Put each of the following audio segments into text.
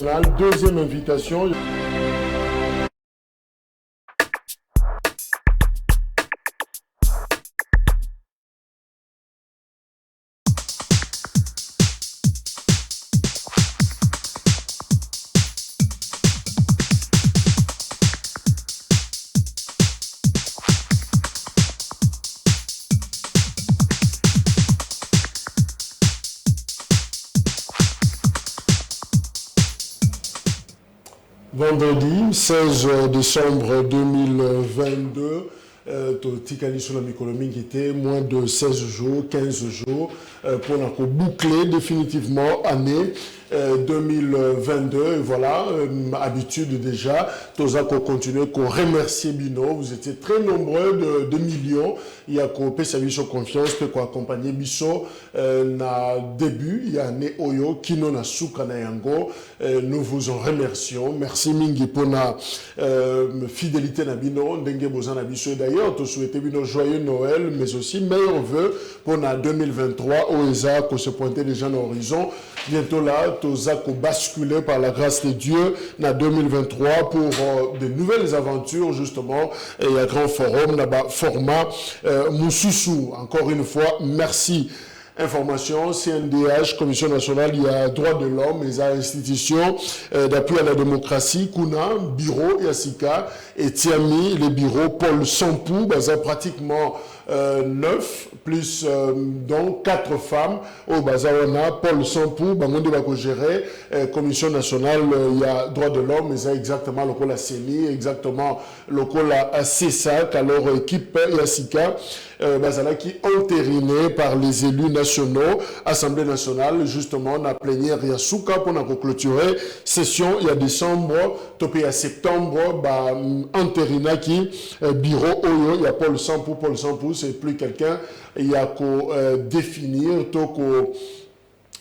La deuxième invitation. Vendredi 16 décembre 2022, Tikali sur la Mikolomi qui était moins de 16 jours, 15 jours pour boucler définitivement année 2022. Et voilà, habitude déjà, tous qu'on continue, qu'on remercie Bino. Vous étiez très nombreux de millions. Il y a qu'on peut servir sur confiance, peut qu'on accompagner Bisso na début. Il y a né Oyo, Kino na Souka na Yango. Nous vous en remercions. Merci Mingi pour la fidélité na Bino. Ndenge Bozan na Bisso. D'ailleurs, tu souhaitais Bino joyeux Noël, mais aussi meilleurs vœux pour la 2023. Oeza, qu'on se pointait déjà dans l'horizon. Bientôt là, tous qu'on basculer par la grâce de Dieu en 2023 pour de nouvelles aventures justement. Et il y a un grand forum, là-bas, format Moussoussou. Encore une fois, merci. Information, CNDH, Commission nationale, il y a droit de l'homme, les institutions d'appui à la démocratie, Kuna, bureau, Yassika, et Tiami, les bureaux, Paul Sampou, ça pratiquement 9, plus donc 4 femmes au Bazawana, Paul Sampou, Bangondi Bako géré, Commission nationale, il y a droit de l'homme, mais ça exactement le col à CENI, exactement le col à CESAC, alors équipe Yassika, Bazala qui entériné par les élus nationaux, Assemblée nationale, justement, la plénière Yasuka pour nous clôturer, session il y a décembre, topé à septembre, entérina qui, bureau Oyo, il y a Paul Sampou, c'est plus quelqu'un, il y a qu'au définir, qu'au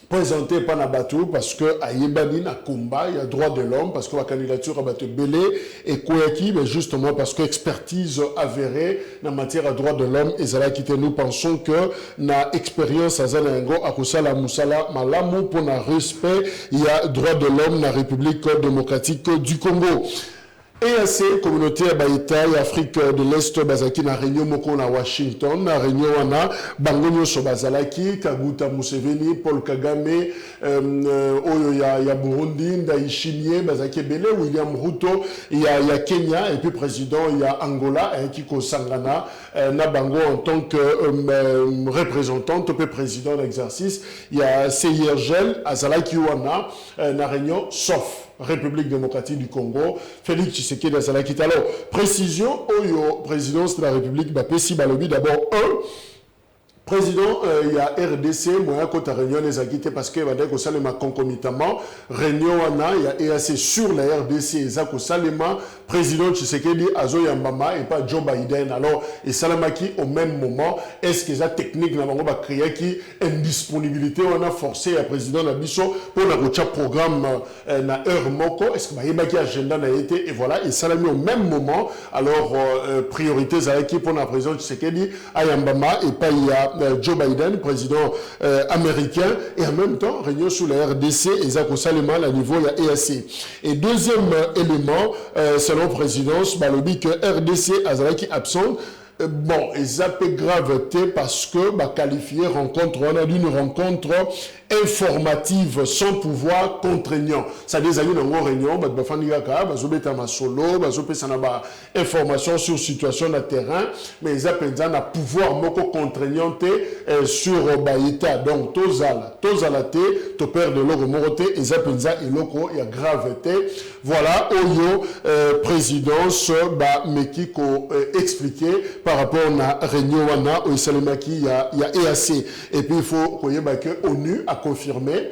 présenté par Nabatou parce que à Yébani na combat il y a droit de l'homme parce que la candidature a battu Belé et Kouaki mais justement parce que expertise avérée en matière à droit de l'homme et Zala qui nous pensons que na expérience à Zanango à Kusala Moussala Malamu pour na respect il y a droit de l'homme na République démocratique du Congo. EAC, communauté Abaïta et Afrique de l'Est, Bazaki, na réunion Moko na Washington, na réunion Wana, Bangonyo Sobazalaki, Kaguta Museveni, Paul Kagame, Oyo ya Burundi, Ndaïchimie, Bazaki Bele, William Ruto, il y a Kenya, et puis président, il y a Angola, Kiko Sangana, Nabango en tant que représentant, topé président d'exercice, il y a Seyergel, Azalaki Wana, na réunion, sauf République démocratique du Congo, Félix Tshisekedi Azalaki. Alors, précision, Oyo, présidence de la République, Bapesi Balobi, d'abord, président, il y a RDC, moi, quand réunion les agités parce que Badeko Salema concomitamment, réunion il y a EAC sur la RDC, Zako Salema, président Tshisekedi, Azo Yambama et pas Joe Biden. Alors, et Salamaki au même moment, est-ce que ça technique n'a pas créé qui indisponibilité, on a forcé le président Nabiso pour le programme na heure moko, est-ce que Mahimaki agenda n'a été, et voilà, et Salami au même moment, alors, priorité Zalaki pour le président Tshisekedi, Ayambama et pas il y a Joe Biden, président américain, et en même temps, réunion sous la RDC et Zako Salema, à niveau il y a EAC. Et deuxième élément, selon présidence, Balobi que RDC Azalaki absente. Bon, et ça peut gravité parce que qualifier rencontre, on a dit une rencontre informative sans pouvoir contraignant. Ça des amis dans une réunion, information sur situation de terrain, mais ils appellent ça un pouvoir moko contraignant sur Baïta. Donc, tozala te, to perd de l'eau moroté, ils appellent ça et loko, il y a gravité. Voilà, Oyo, présidence, mais qui expliqué par rapport à la réunion au Isalemaki, il y a EAC. Et puis, il faut que ONU a confirmé.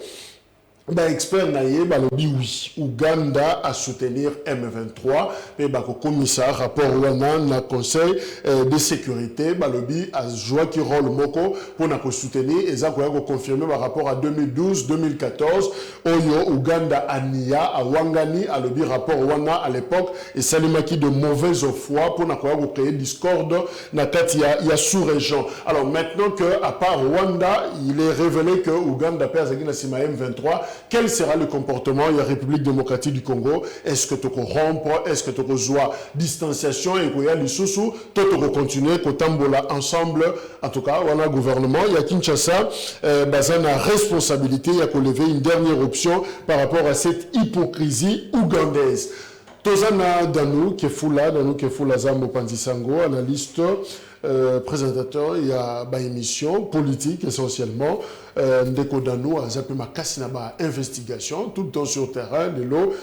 Expert naïe, balobi oui, Ouganda a soutenir M23, et commissaire rapport wana na conseil de sécurité, balobi a joué qui rôle moko pour na soutenir et ça confirmé par rapport à 2012-2014, Oyo Ouganda ania a Wangani a lobi rapport wana à l'époque et salimaki de mauvaise foi pour na créer discorde na katia ya sous-région. Alors maintenant que à part Rwanda, il est révélé que Ouganda perd na sima M23 quel sera le comportement de la République démocratique du Congo? Est-ce que tu rompre? Est-ce que tu as distanciation et qu'il y a les sous-sous? Tu continuer à ensemble, en tout cas, on a un gouvernement, il y a Kinshasa, la responsabilité, il y a qu'on lever une dernière option par rapport à cette hypocrisie ougandaise. Tozana Danou, qui est fou là, Zambo Pandisango, analyste, présentateur, il y a une émission politique essentiellement. Ndeko Danou a zappé ma kassinaba investigation, tout le temps sur terrain, de l'eau.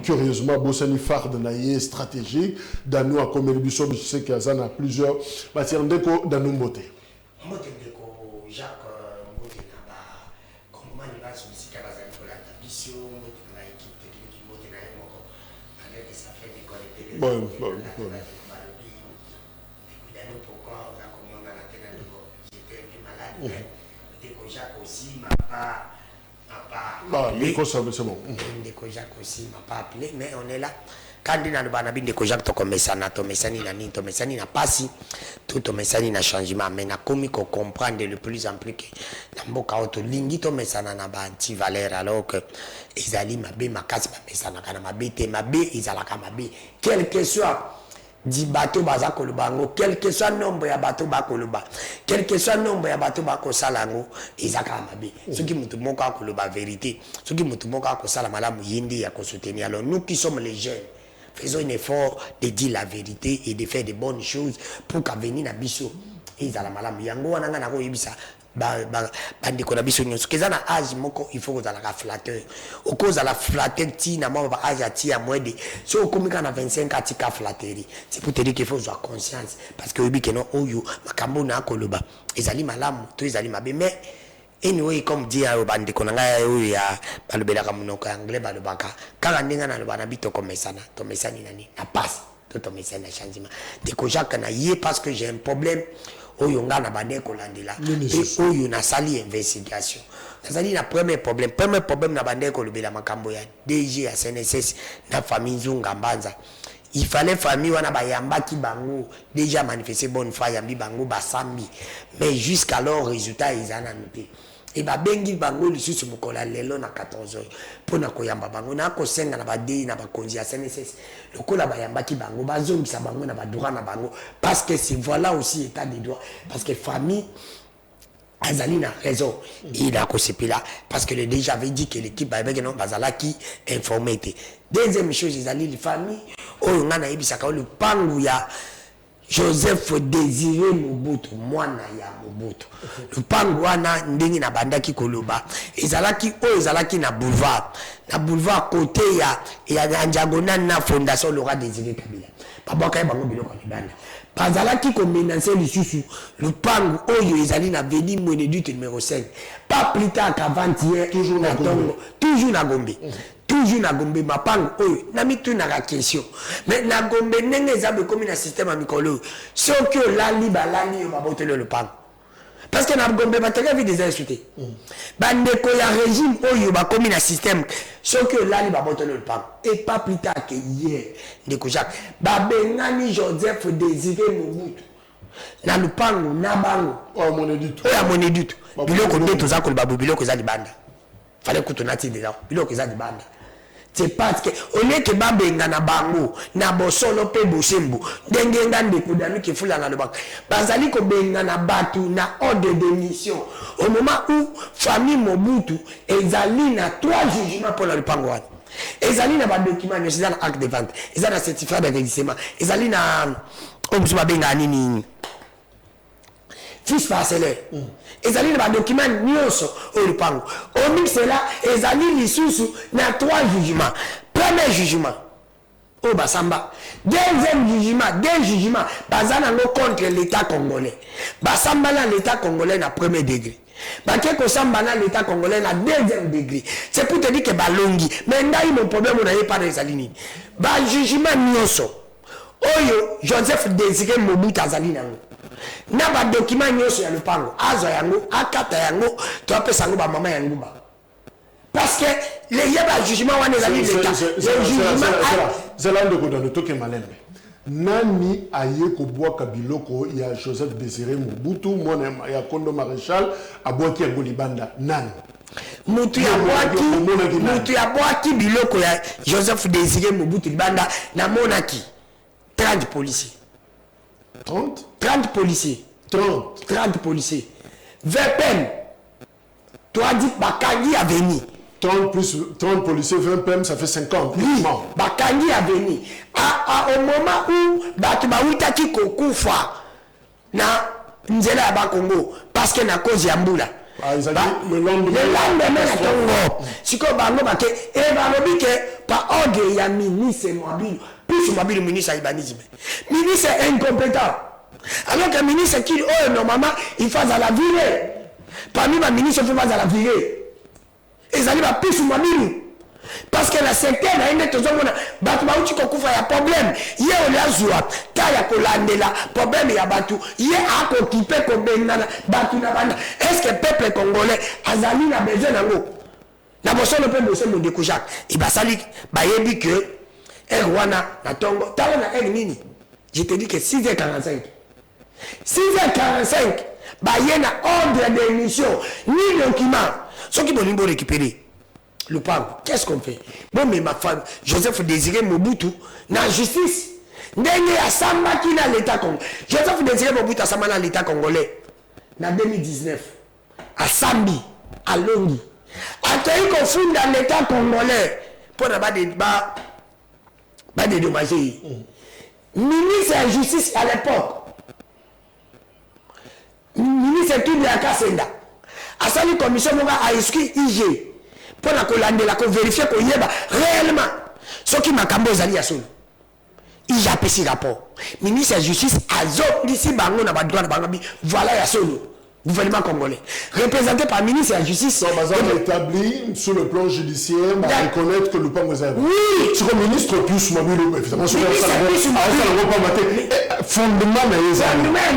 Curieusement, Bossani Fard naïe stratégique. Danou a comme émission, je sais qu'il y a plusieurs matières. Ndeko Danou Mbote. Mbote Ndeko Jacques Mbote Naba, comment il va solliciter la zone pour la mission, la équipe technique Mbote Naïmoko, avec des affaires déconnectées. Bon. Pourquoi on a commandé à la télé, j'étais plus malade. Ndeko Jacques aussi m'a pas appelé. C'est bon. Ndeko Jacques aussi m'a pas appelé, mais on est là. Quand on a le banabi Ndeko Jacques, to mesani na pasi, tout mesani na changement, mais na komi ko comprendre de plus en plus que na mboka auto lingi to mesana na ba anti valeur alors que ezali mabe makasi ba mesana kana mabe te mabe ezalaka mabe quel que soit di bateau baza kolobango, quel que soit nombre ya bateau ba koloba, quel que soit nombre ya bateau ba kosalango, ezaka mabe. Ce qui mutu moka koloba vérité, ce qui mutu moka kosala malamu yindi ya kosoutenir. Alors nous qui sommes les jeunes, faisons un effort de dire la vérité et de faire de bonnes choses pour qu'avenir na biso ezala malamu. Yango wana nga nako yebisa bandeko na biso nyonso keza na âge moko il faut kozala ka flatteur okozala flatteur ti na mwa ba âge ti ya moins de so okomika na 25 atika flatterie c'est pour te dire qu'il faut avoir conscience parce que obi keno oyo makambo na koloba ezali malamu to ezali mabe mais anyway comme dit à bandeko na nga oyo ya balobelaka monoko ya anglais balobaka kaka ndinga na loba na bito komesana to mesani nani na passe to mesani na changement Ndeko Jacques na yé parce que j'ai un problème oyo nga na bande ko landela et oyo na sali investigation na sali na premier problème na bande ko lobela makambo ya DG ya CNSS na famille Nzunga Mbanza il fallait famille wana bayamba ki bango déjà manifester bonne foi yambi bango basambi mais jusqu'alors résultat izana noté et ba bengi bango lisusu mukola lelo na 14 heures pona koyamba bango na ko senga na ba DI na ba konzi ya CNSS lokola bayamba ki bango bazongisa bango na ba droit na bango parce que c'est voilà aussi état des droits parce que famille Azali na raison il a là parce que le déjà avait dit que l'équipe avec non bazala qui informé deuxième chose Azali les familles oyo ngana yebisaka le pangu ya Joseph Désiré Mobutu mwana ya Mobutu lupango wana ndingi na bandaki koloba ezalaki na boulevard côté ya diagonale na fondation Laurent Désiré Kabila babaka ya bango biloko na banda bazalaki ko menacer lisusu lupango oyo ezali na Avenue Mwenedute numéro 5 pas plus tard qu'avant-hier toujours na Gombe toujours na Gombe mapango oyo na mitu na question mais na Gombe ndenge ezabe komi na système ya mikolo soki olali balali yo babotelo le pango parce que na Gombe bateka vi des insultés bandeko ya régime oyo bakomi na système soki olali babotelo le pango et pas plus tard que hier Ndeko Jacques babengani Joseph Désiré Mobutu na lupango na bango oya Monedute biloko nde toza koloba biloko eza libanda fallait que tu n'attires déjà biloko eza libanda c'est parce que au lieu que babenga na bango na bosolo pe bosembo ndenge ngande kudanu ki fula na lobaka bazali ko benga na batu na ordre de mission au moment où famille Mobutu ezali na 3 jugements pour le pango wana ezali na ba documents ezali na acte de vente ezali na certificat d'enregistrement ezali na omusuba benga nini fils parcellaire ezali na ba document nyonso oyo lupango omixe là ezali lisusu na 3 jugements premier jugement o basamba deuxième jugement bazana no contre l'état congolais basamba na l'état congolais na premier degré baké ko samba na l'état congolais na deuxième degré c'est pour te dire que balongi mais ndai mon problème on n'avait pas ezali nini ba jugement nyonso oyo Joseph Désiré Mobutu azali nango na ba document nyonso ya lupango azo yango akata yango to apesa yango ba mama yango ba parce que les yeba jugement wana ezali l'état le jugement c'est là de dans le toke malembe nani aye ko boaka biloko ya Joseph Désiré Mobutu mwana ya Kondo Maréchal aboaki ya Bolibanda nani mutu ya boaki biloko ya Joseph Désiré Mobutu Libanda na monaki 30 policiers 30 policiers 30 policiers 20 peines toi dit bakangi a venu 30 plus 30 policiers 20 peines ça fait 50 oui bakangi a venu au moment où batu bawitaki kokufa na nzela ya Bakongo parce que na cause ya mbula le lendemain na Congo siko bango bake e balobi ke pa ordre ya ministre Mwabilu plus Mwabilu ministre Ibanisme ministre incompétent alors que ministre qui normalement il fait à la virée parmi les ministres il fait à la virée ils allaient pas plus Mwabilu parce que la secteur na ine tozomona batu bauti kokufa ya problème ye oliazwa ta ya kolandela problème ya batu ye akokipe ko bengana batu na banda est-ce que peuple congolais azali na besoin nango na bosono pe bosono mo découvert et basali bayebi que wana na tongo tala na nini je te dis que 6h45 baye na ordre d'émission ni document ce qui vont nous récupérer le parc. Qu'est-ce qu'on fait? Bon, mais ma femme, Joseph Désiré Mobutu, na justice. Ndenge à Samba qui na l'État congolais. Joseph Désiré Mobutu à Samba na l'État congolais. En 2019, à Sambi, à Longi. Accueilli qu'on fout dans l'État congolais pour ne pas dédommager. Ministre de la Justice à l'époque. Ministre de la Kassenda. À sa commission, on a inscrit IG. Pour la colandela, pour vérifier qu'on y est réellement. Ce qui m'a cambo zali à solo. Il a payé rapport. Ministre de la Justice a zone d'ici bango na droit de bangabi. Voilà ya solo. Gouvernement congolais. Représenté par le ministre de la Justice. Donc, établi sur le plan judiciaire, on reconnaître que le pan est oui. C'est comme ministre plus Mwabilu, évidemment. Fondement,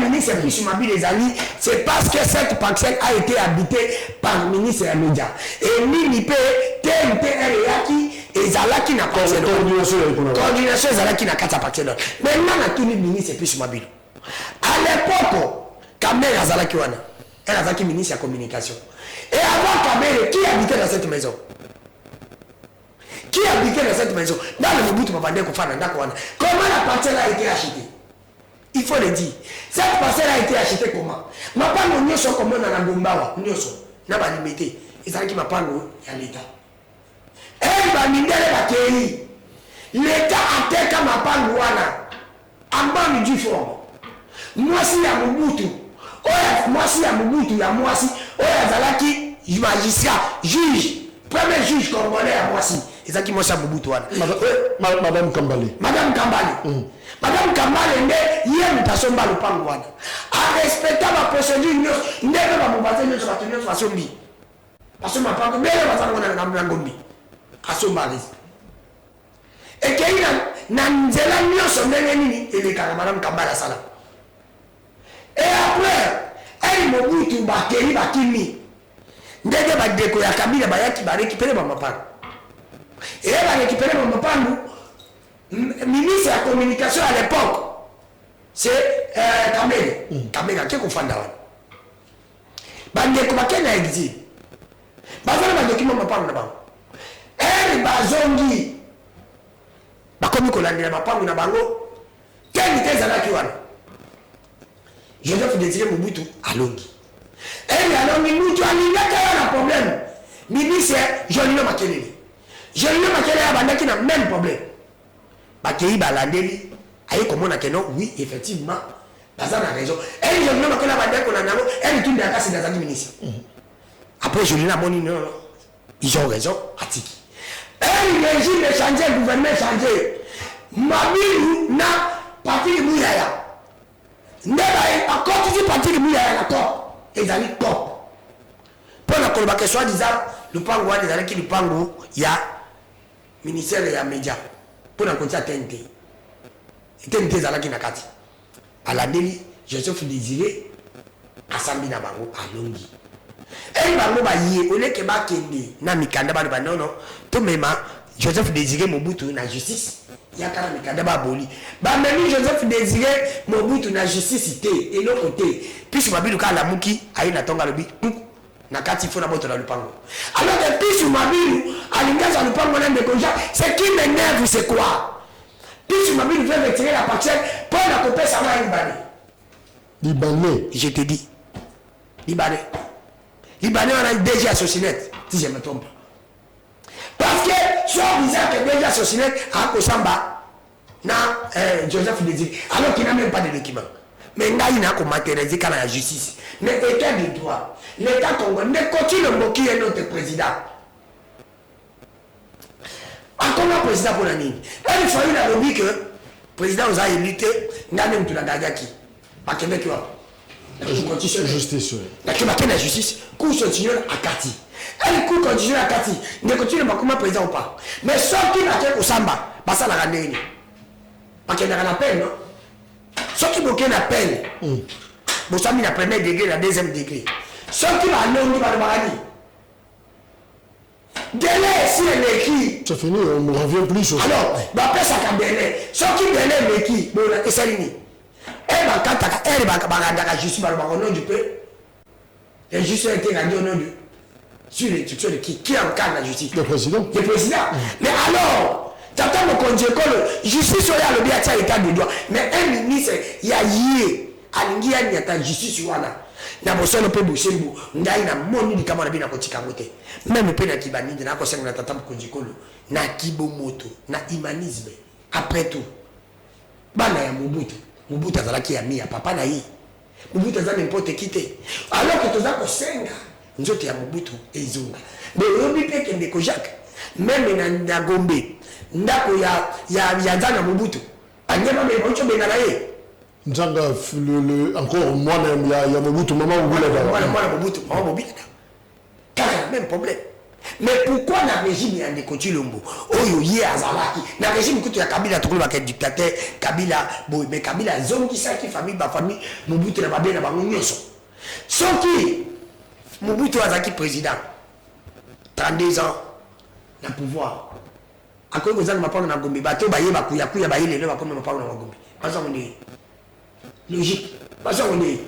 ministre plus Mwabilu, les amis, c'est parce que cette parcelle a été habitée par le ministre des médias. Et Minipe, TNT, Ereaki, et Zalaki n'a pas de coordination, Zalaki n'a pas de parcelle. Maintenant, on a tout le ministre plus Mwabilu. À l'époque, Kamel Zalaki wana. Elle a qui ministre de la communication. Et avant Kabere, qui habitait dans cette maison? Qui habitait dans cette maison? Dans le Mobutu Mabande Kofana, comment la parcelle a été achetée? Il faut le dire. Cette parcelle a été achetée comment? Ma part nous sommes comme on a la Gombawa, nous sommes. N'a pas limité. Et ça qui m'a pas nous, il y a l'État. Elle va miner la théorie. L'État a été comme ma part nous, en bas du fond. Moi, si la Mobutu. Moi si ya Mobutu ya Mwasi oya zalaki magistrat juge premier juge congolais ya Mwasi ezaki Mwasi ya Mobutu wana Madame Kambale Madame Kambale nde ye mutasomba lupango wana a respecter ma procédure ndenge ba mubaze nyo ba tunyo basombi basomba pango mbele bazanga na ngombi asomba rezi ekeina na nzela nyonso ndenge nini elekaka Madame Kambale sala. Et après, elle Mobutu bakeli bakimi. Ndenge ba deko ya Kabila bayaki ba récupérer ba mapangu. Et elle a récupéré ba mapangu. Ministre de la communication à l'époque, c'est Kamele. Kamele qui kofanda wana. Ba ndeko bakena exil. Bazana ba document mapangu na bango. Elle bazongi. Ba komi kolandela mapangu na bango. Quelle était zalaki wana? Joseph Désiré Mobutu à Longi. Et alors, Mobutu a un problème. Ministre Jolino Makelele. Jolino Makelele a le même problème. Bakei Balandeli, aïe comme on a que non, oui, effectivement, Bazan a raison. Et Jolino Makelele a bandé qu'on a namo, elle tourne la casse dans un ministre. Après Jolino Moni, non, ils ont raison, Atiki. Et le régime est changé, le gouvernement est changé. Mami n'a parti de Mouyaya. Neba a continué partir de Mouyaya la corps. Et ils allaient corps. Pour la colloque, soi-disant, le pango, des années qui le pango, il y a ministère et les médias. Pour la continuer à TNT. Et TNT, ça qui n'a qu'à dire. À la délit, Joseph Désiré, à Sambi Nabango, à Longi. Et Bango Baye, au lieu que Bakende, na Mikanda, non, non, tout même, Joseph Désiré Mobutu, na justice. Il y a quand même Mikanda Baboli. Même Joseph Désiré Mobutu, na justice, et l'autre côté. Puis je m'habille le cas à la Mouki, à une atonga le but. nakati il faut na boto na lupango. Alors depuis sur Mabilu alingaza lupango na ndekoja, ce qui m'énerve c'est quoi? Puis sur Mabilu veut retirer la parcelle pour la couper ça va Libanais. Je te dis. Libanais. Libanais on a déjà associé si je me trompe. Parce que soit disant que déjà associé à Kosamba na Joseph Désir alors qu'il n'a même pas de document. Mais il n'a pas matérialisé quand la justice. Mais l'État de droit, l'État congolais continue de moquer notre président. Encore un président pour la ligne. Là, il faut la lobby que le président nous a élu, n'a même tout la Gagaki. Pas Québec, Justice. La justice, cour constitutionnelle à Kati. Elle cour constitutionnelle à Kati. Ne continue pas comme président ou pas. Mais sauf qu'il a fait au Samba, ça la ramené. Parce qu'il y a un appel, non? Sauf qu'il y a un appel. Vous savez, la première degré, la deuxième degré. Sauf qu'il va aller au paradis. Délai, si elle est écrit. C'est fini, on ne revient plus sur ça. Alors, après ça, quand délai. Sauf qu'il délai est écrit. Bon, et c'est fini. Elle va la justice au nom du peuple. La justice a été rendue au nom du. Sur l'instruction de qui encadre la justice? Le président. Le président. Mais alors, t'attends mon conjecole, justice sur le bien à l'état de droit. Mais un ministre, il y a yé, alingi ya nyata justice sur wana. Na boso no pe busembu, ndai na moni ni kama na bina kotika mote. Même pe na kibani na ko senga na tata mon conjecole, na kibo moto, na humanisme. Après tout, bana ya Mobutu. Mobutu azalaki ya mia papa na yi. Mobutu azali n'importe qui te. Alors que toza ko senga, nzoto ya Mobutu ezunga. Mais obi pe kende ko Jacques, même na Gombe, ndako ya Nzanga Mobutu. Anyema me boncho benga na ye. Nzanga encore moi il y a Mobutu maman Mobutu là. Moi Mobutu, maman Mobutu. Car même problème. Mais pourquoi la régime y a des Lombo? Oyo yé azalaki. La régime que tu as Kabila tout le monde dictateur, Kabila boy mais Kabila zone qui ça qui famille ba famille Mobutu na ba bien na ba nyoso. Sauf qui Mobutu azaki président. 32 ans na pouvoir. Ako ko zanga mapanga na Gombe bato ba yeba kuya ba yele ba comme mapanga na Gombe. Parce on est logique. Parce on est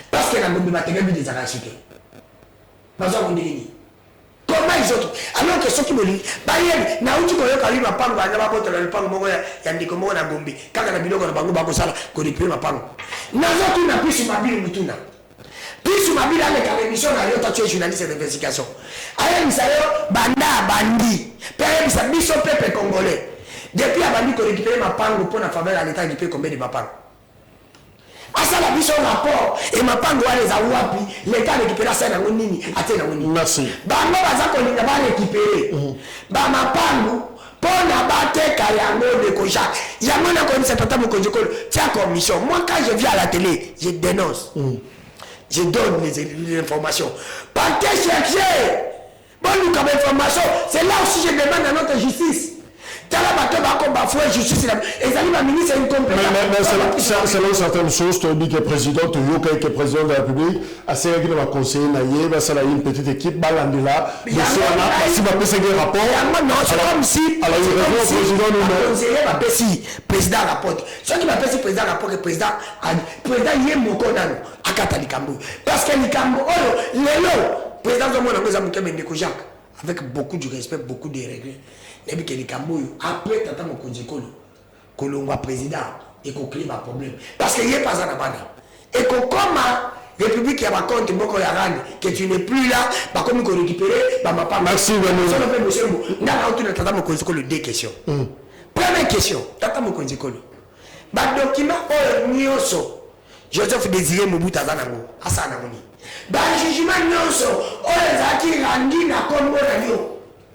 parce que na Gombe ba tenga bi des arachés. Parce on est comment ils autres alors que ceux qui me disent bayel na uti ko yoka liba pango anya ba kotela lipango moko ya ndiko moko na Gombe kaka na biloko na bango ba ko sala ko dipre mapango na zotu na pisi mabili mutuna pisi mabili ale ka émission na yota tu journaliste d'investigation aya misayo banda bandi père bisa biso peuple congolais depuis abandi ko récupérer mapango pour na faveur à l'état du pays combien de mapango asa la biso rapport et mapango wale za wapi l'état récupérer ça na nini atena nini Merci. bango baza kolinga ba récupérer ba mapango pona bateka yango de koja yango na konisa tata mokonjekolo tia commission moi quand je viens à la télé je dénonce je donne les informations partez chercher bon nous comme information c'est là aussi je demande à notre justice. Mais selon certaines sources, tu dis que le président, tu dis que le président de la République a servi dans la conseiller Naye, va une petite équipe, balandela, si va passer un rapport. Non, c'est comme si le président rapporte. Ce qui va passer le président rapporte, le président y est mon condamné à Katalikambo. Parce que Likambo, le président de mon Jacques, avec beaucoup de respect, beaucoup de règles. Et puis que les Camboyos, après Tata Mokonjekolo, Kolongwa président, et qu'on crée un problème. Parce qu'il n'y a pas ça là-bas. Et qu'on comme la République qui a raconté beaucoup de rang, que tu n'es plus là, bah comme qu'on récupère, bah ma part. Merci, monsieur. Nous avons Tata Mokonjekolo deux questions. Première question, Tata Mokonjekolo. Bah document oh nyoso, Joseph Désiré Mobutu Azanango, Asanamoni. Bah jugement nyoso, oh les acquis rendus na Congo radio.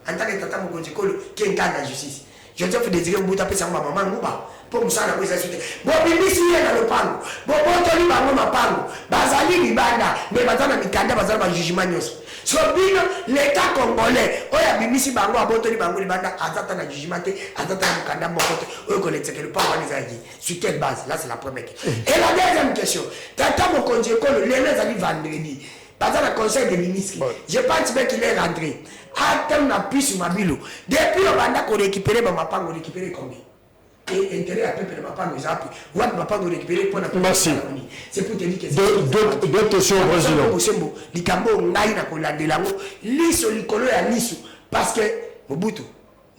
En tant que Tata Mokonjekolo qui incarne la justice. Joseph Désiré Mobutu appelle ça maman Ngouba pour me savoir la suite. Bon bibi si yé dans le pango. Bon toli bango mapango. Bazali libanda mais bazana mikanda bazana ba jugement nyos. So bino l'état congolais oya bibi si bango abotoli bango libanda azata na jugement te azata na mikanda mokote oyo connaître que le pango les aji. Sur quelle base? Là c'est la première question. Et la deuxième question. Tata Mokonjekolo les allez vendredi. Dans le conseil des ministres, je pense qu'il est rentré. Attends, on a pu sur ma bilo. Depuis on a récupéré ma mapan, on récupéré combien? et intérêt à peuple de Mapango, ils ont appris. Ouais, Mapango récupérer pour la merci. C'est pour te dire que c'est deux questions au président. Likambo, Naïna, Kolandelango, Liso, Likolo et Liso. Parce que Mobutu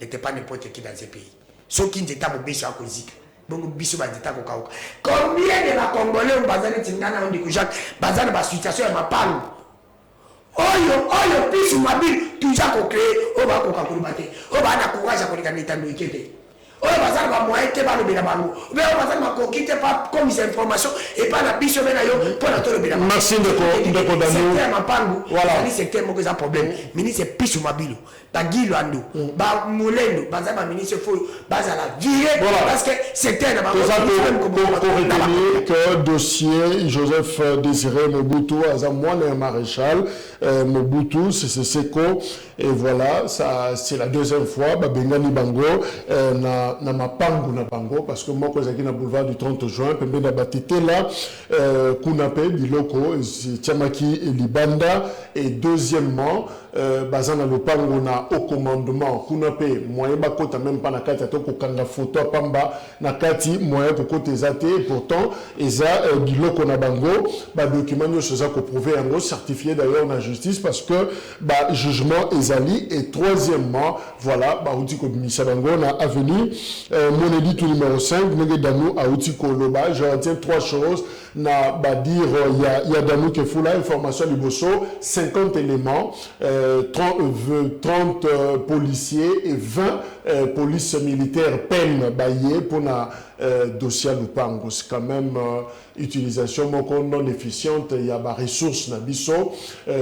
n'était pas n'importe qui dans ce pays. Ceux qui n'étaient pas Mobiso à Kozik. Donc, Biso Bandita Kokaoka. Combien de Congolais ont basé Tingana, on dit que Jacques, basé dans la situation de Mapango. Oyo, Biso Mabile, tout ça qu'on crée, on va Kokakulubate. On va avoir courage à Kolikanitan de Ikete. Oyo bazali ba moyen te ba lobela bango mais on bazali ma kokite pas comme ces informations et pas la biso bena yo pour la tolo bela merci de Kodano c'est Mapango voilà c'est un mot problème ministre Pisu Mabilo ba Gilando ba Mulendo bazali ba ministre fo bazala virer parce que c'est un pour retenir que dossier Joseph Désiré Mobutu Azamwana maréchal Mobutu c'est Seko et voilà ça c'est la deuxième fois ba Bengani Bango na Mapango na Bango parce que moi quand j'étais na boulevard du 30 juin pembe na batete là kunape biloko Tiamaki et Libanda et deuxièmement bazana lopango na au commandement kunape moyen bakota même pas na kati to kokanga photo pamba na kati moyen kokota ezate pourtant eza biloko na bango ba document yo soza ko prouver yango certifié d'ailleurs na justice parce que ba jugement ezali et troisièmement voilà ba outi ko bimisa bango na avenue Monedi tout numéro 5 nege danou a outi ko loba je retiens trois choses na ba dire il y a danou que fou la information liboso 50 éléments 30 policiers et 20 polices militaires peine baillé pour na dossier Lupango. C'est quand même utilisation non efficiente. Il y a des ressources na biso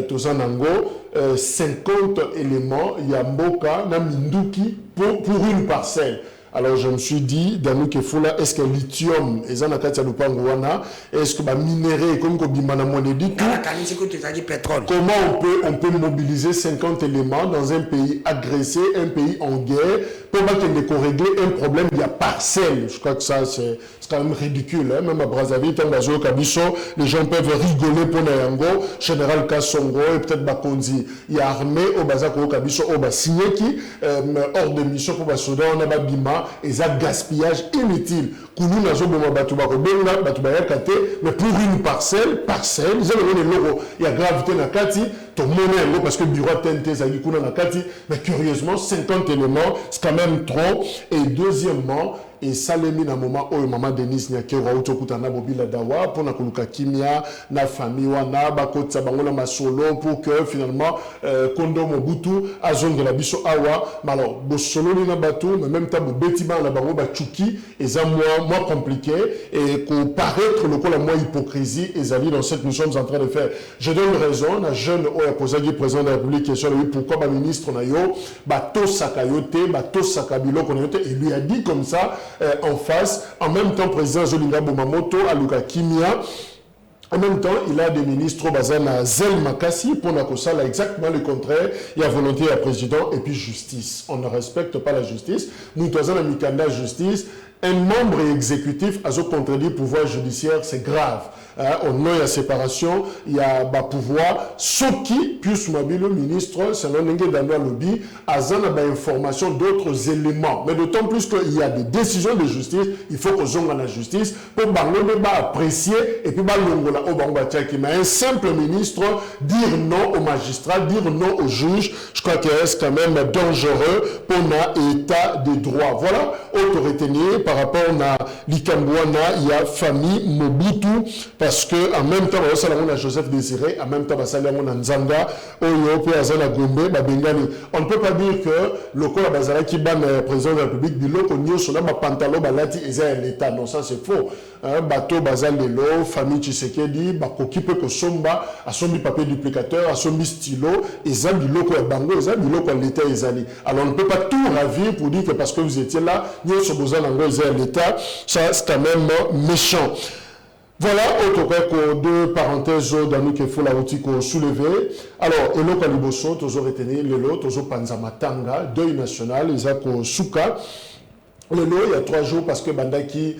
tozanango 50 éléments. Il y a Mboka na Minduki pour une parcelle. Alors je me suis dit, Danou Kefola, est-ce que lithium, est-ce que minerai, comme comment on peut mobiliser 50 éléments dans un pays agressé, un pays en guerre, pour régler un problème, il y a parcelle. Je crois que ça, c'est quand même ridicule. Hein? Même à Brazzaville, les gens peuvent rigoler pour Nayango, Général Kassongo et peut-être Bakonzi. Il y a armée au Bazako Kabiso, au Basinyeki, hors de mission pour Basoda, on a Babima, et ça gaspillage inutile. Kounou nazo boma batubako benga batubaya kate, mais pour une parcelle, ils ont les logos. Il y a gravité na kati, ton monnaie parce que le bureau TNT ça dit kuna na kati, mais curieusement 50 éléments, c'est quand même trop. Et deuxièmement, et Salemi na moment où maman Denise Nyakero autokutana mobile dawa pour na kuluka kimia na famille wana bakotsa bangola masolo pour que finalement Kondo Mobutu azonge la biso awa alors bosolo na bato mais même temps betiba na bango bachuki et ça moins compliqué et qu'on paraître le la moins hypocrisie et zali dans cette nous sommes en train de faire. Je donne raison na jeune au posagi président de la République question de pourquoi ba ministre na yo bato sakayote bato sakabilo konote et lui a dit comme ça en face, en même temps, président Zolinga Bomamoto, Aluka Kimia, en même temps, il a des ministres Bazana Zel Makassi pour Nakosala exactement le contraire. Il y a volonté à président et puis justice. On ne respecte pas la justice. Nous, Toazana Mikanda justice. Un membre exécutif a contredit le pouvoir judiciaire, c'est grave. Au nom de la séparation, il y a un pouvoir. Ce qui, plus mobile, le ministre, selon Nengue Danoua Lobby, a des informations d'autres éléments. Mais d'autant plus qu'il y a des décisions de justice, il faut qu'on zonge à la justice pour apprécier et puis mais un simple ministre dire non au magistrat, dire non au juge, je crois que c'est quand même dangereux pour l'état des droits. Voilà, autre retenir par rapport à l'Ikambouana, il y a famille Mobutu, parce que en même temps, on a Joseph Désiré, en même temps, on a Nzanga, on ne peut pas dire que le corps Bazara qui bat le président de la République, Biloko Nyo, sur la pantalon, balati, et l'État. Non, ça c'est faux. Bateau Bazal Lelo, famille Tshisekedi, Bakoki peut que somba, à son papier duplicateur, à son stylo, et ça, Biloko et Bango, et ça, Biloko l'État et Zali. Alors on ne peut pas tout ravir pour dire que parce que vous étiez là, Nyo Soboza Nango et l'État, ça c'est quand même méchant. Voilà, autre cas, deux parenthèses dans nous qu'il faut la soulever. Alors, Elo Kaliboso, toujours retenu, Lelo, toujours Panzamatanga, deuil national, Isako Souka. Lelo, il y a 3 jours parce que Bandaki,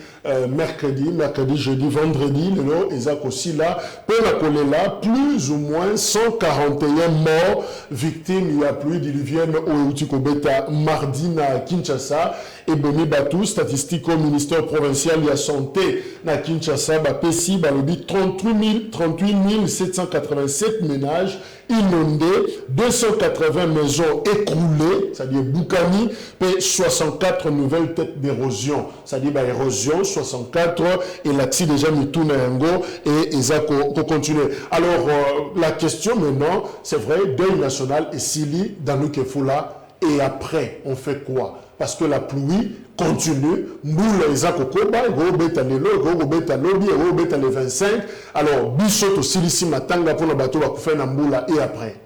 mercredi, jeudi, vendredi, Lelo, Isaac aussi là, là, plus ou moins 141 morts, victimes, il y a pluie diluvienne au Utikobeta, mardi na Kinshasa, et Boni Batou, statistique au ministère provincial de la santé na Kinshasa, Bapesi, Balobi, 38 787 ménages inondés, 280 maisons écroulées, c'est-à-dire Boukani, et 64 nouvelles têtes d'érosion, c'est-à-dire bah, érosion, 64, et là-dessus déjà Mitouna Yango, et Isaac continue. Alors, la question maintenant, c'est vrai, deuil national et Sili, Danouke Foula, et après, on fait quoi? Parce que la pluie continue, Moula Isaac Okoba, Robeta Lelo, Robeta Lobi, Robeta le 25. Alors, Bissoto Silisi Matanga pour le bateau à Koufena Moula et après.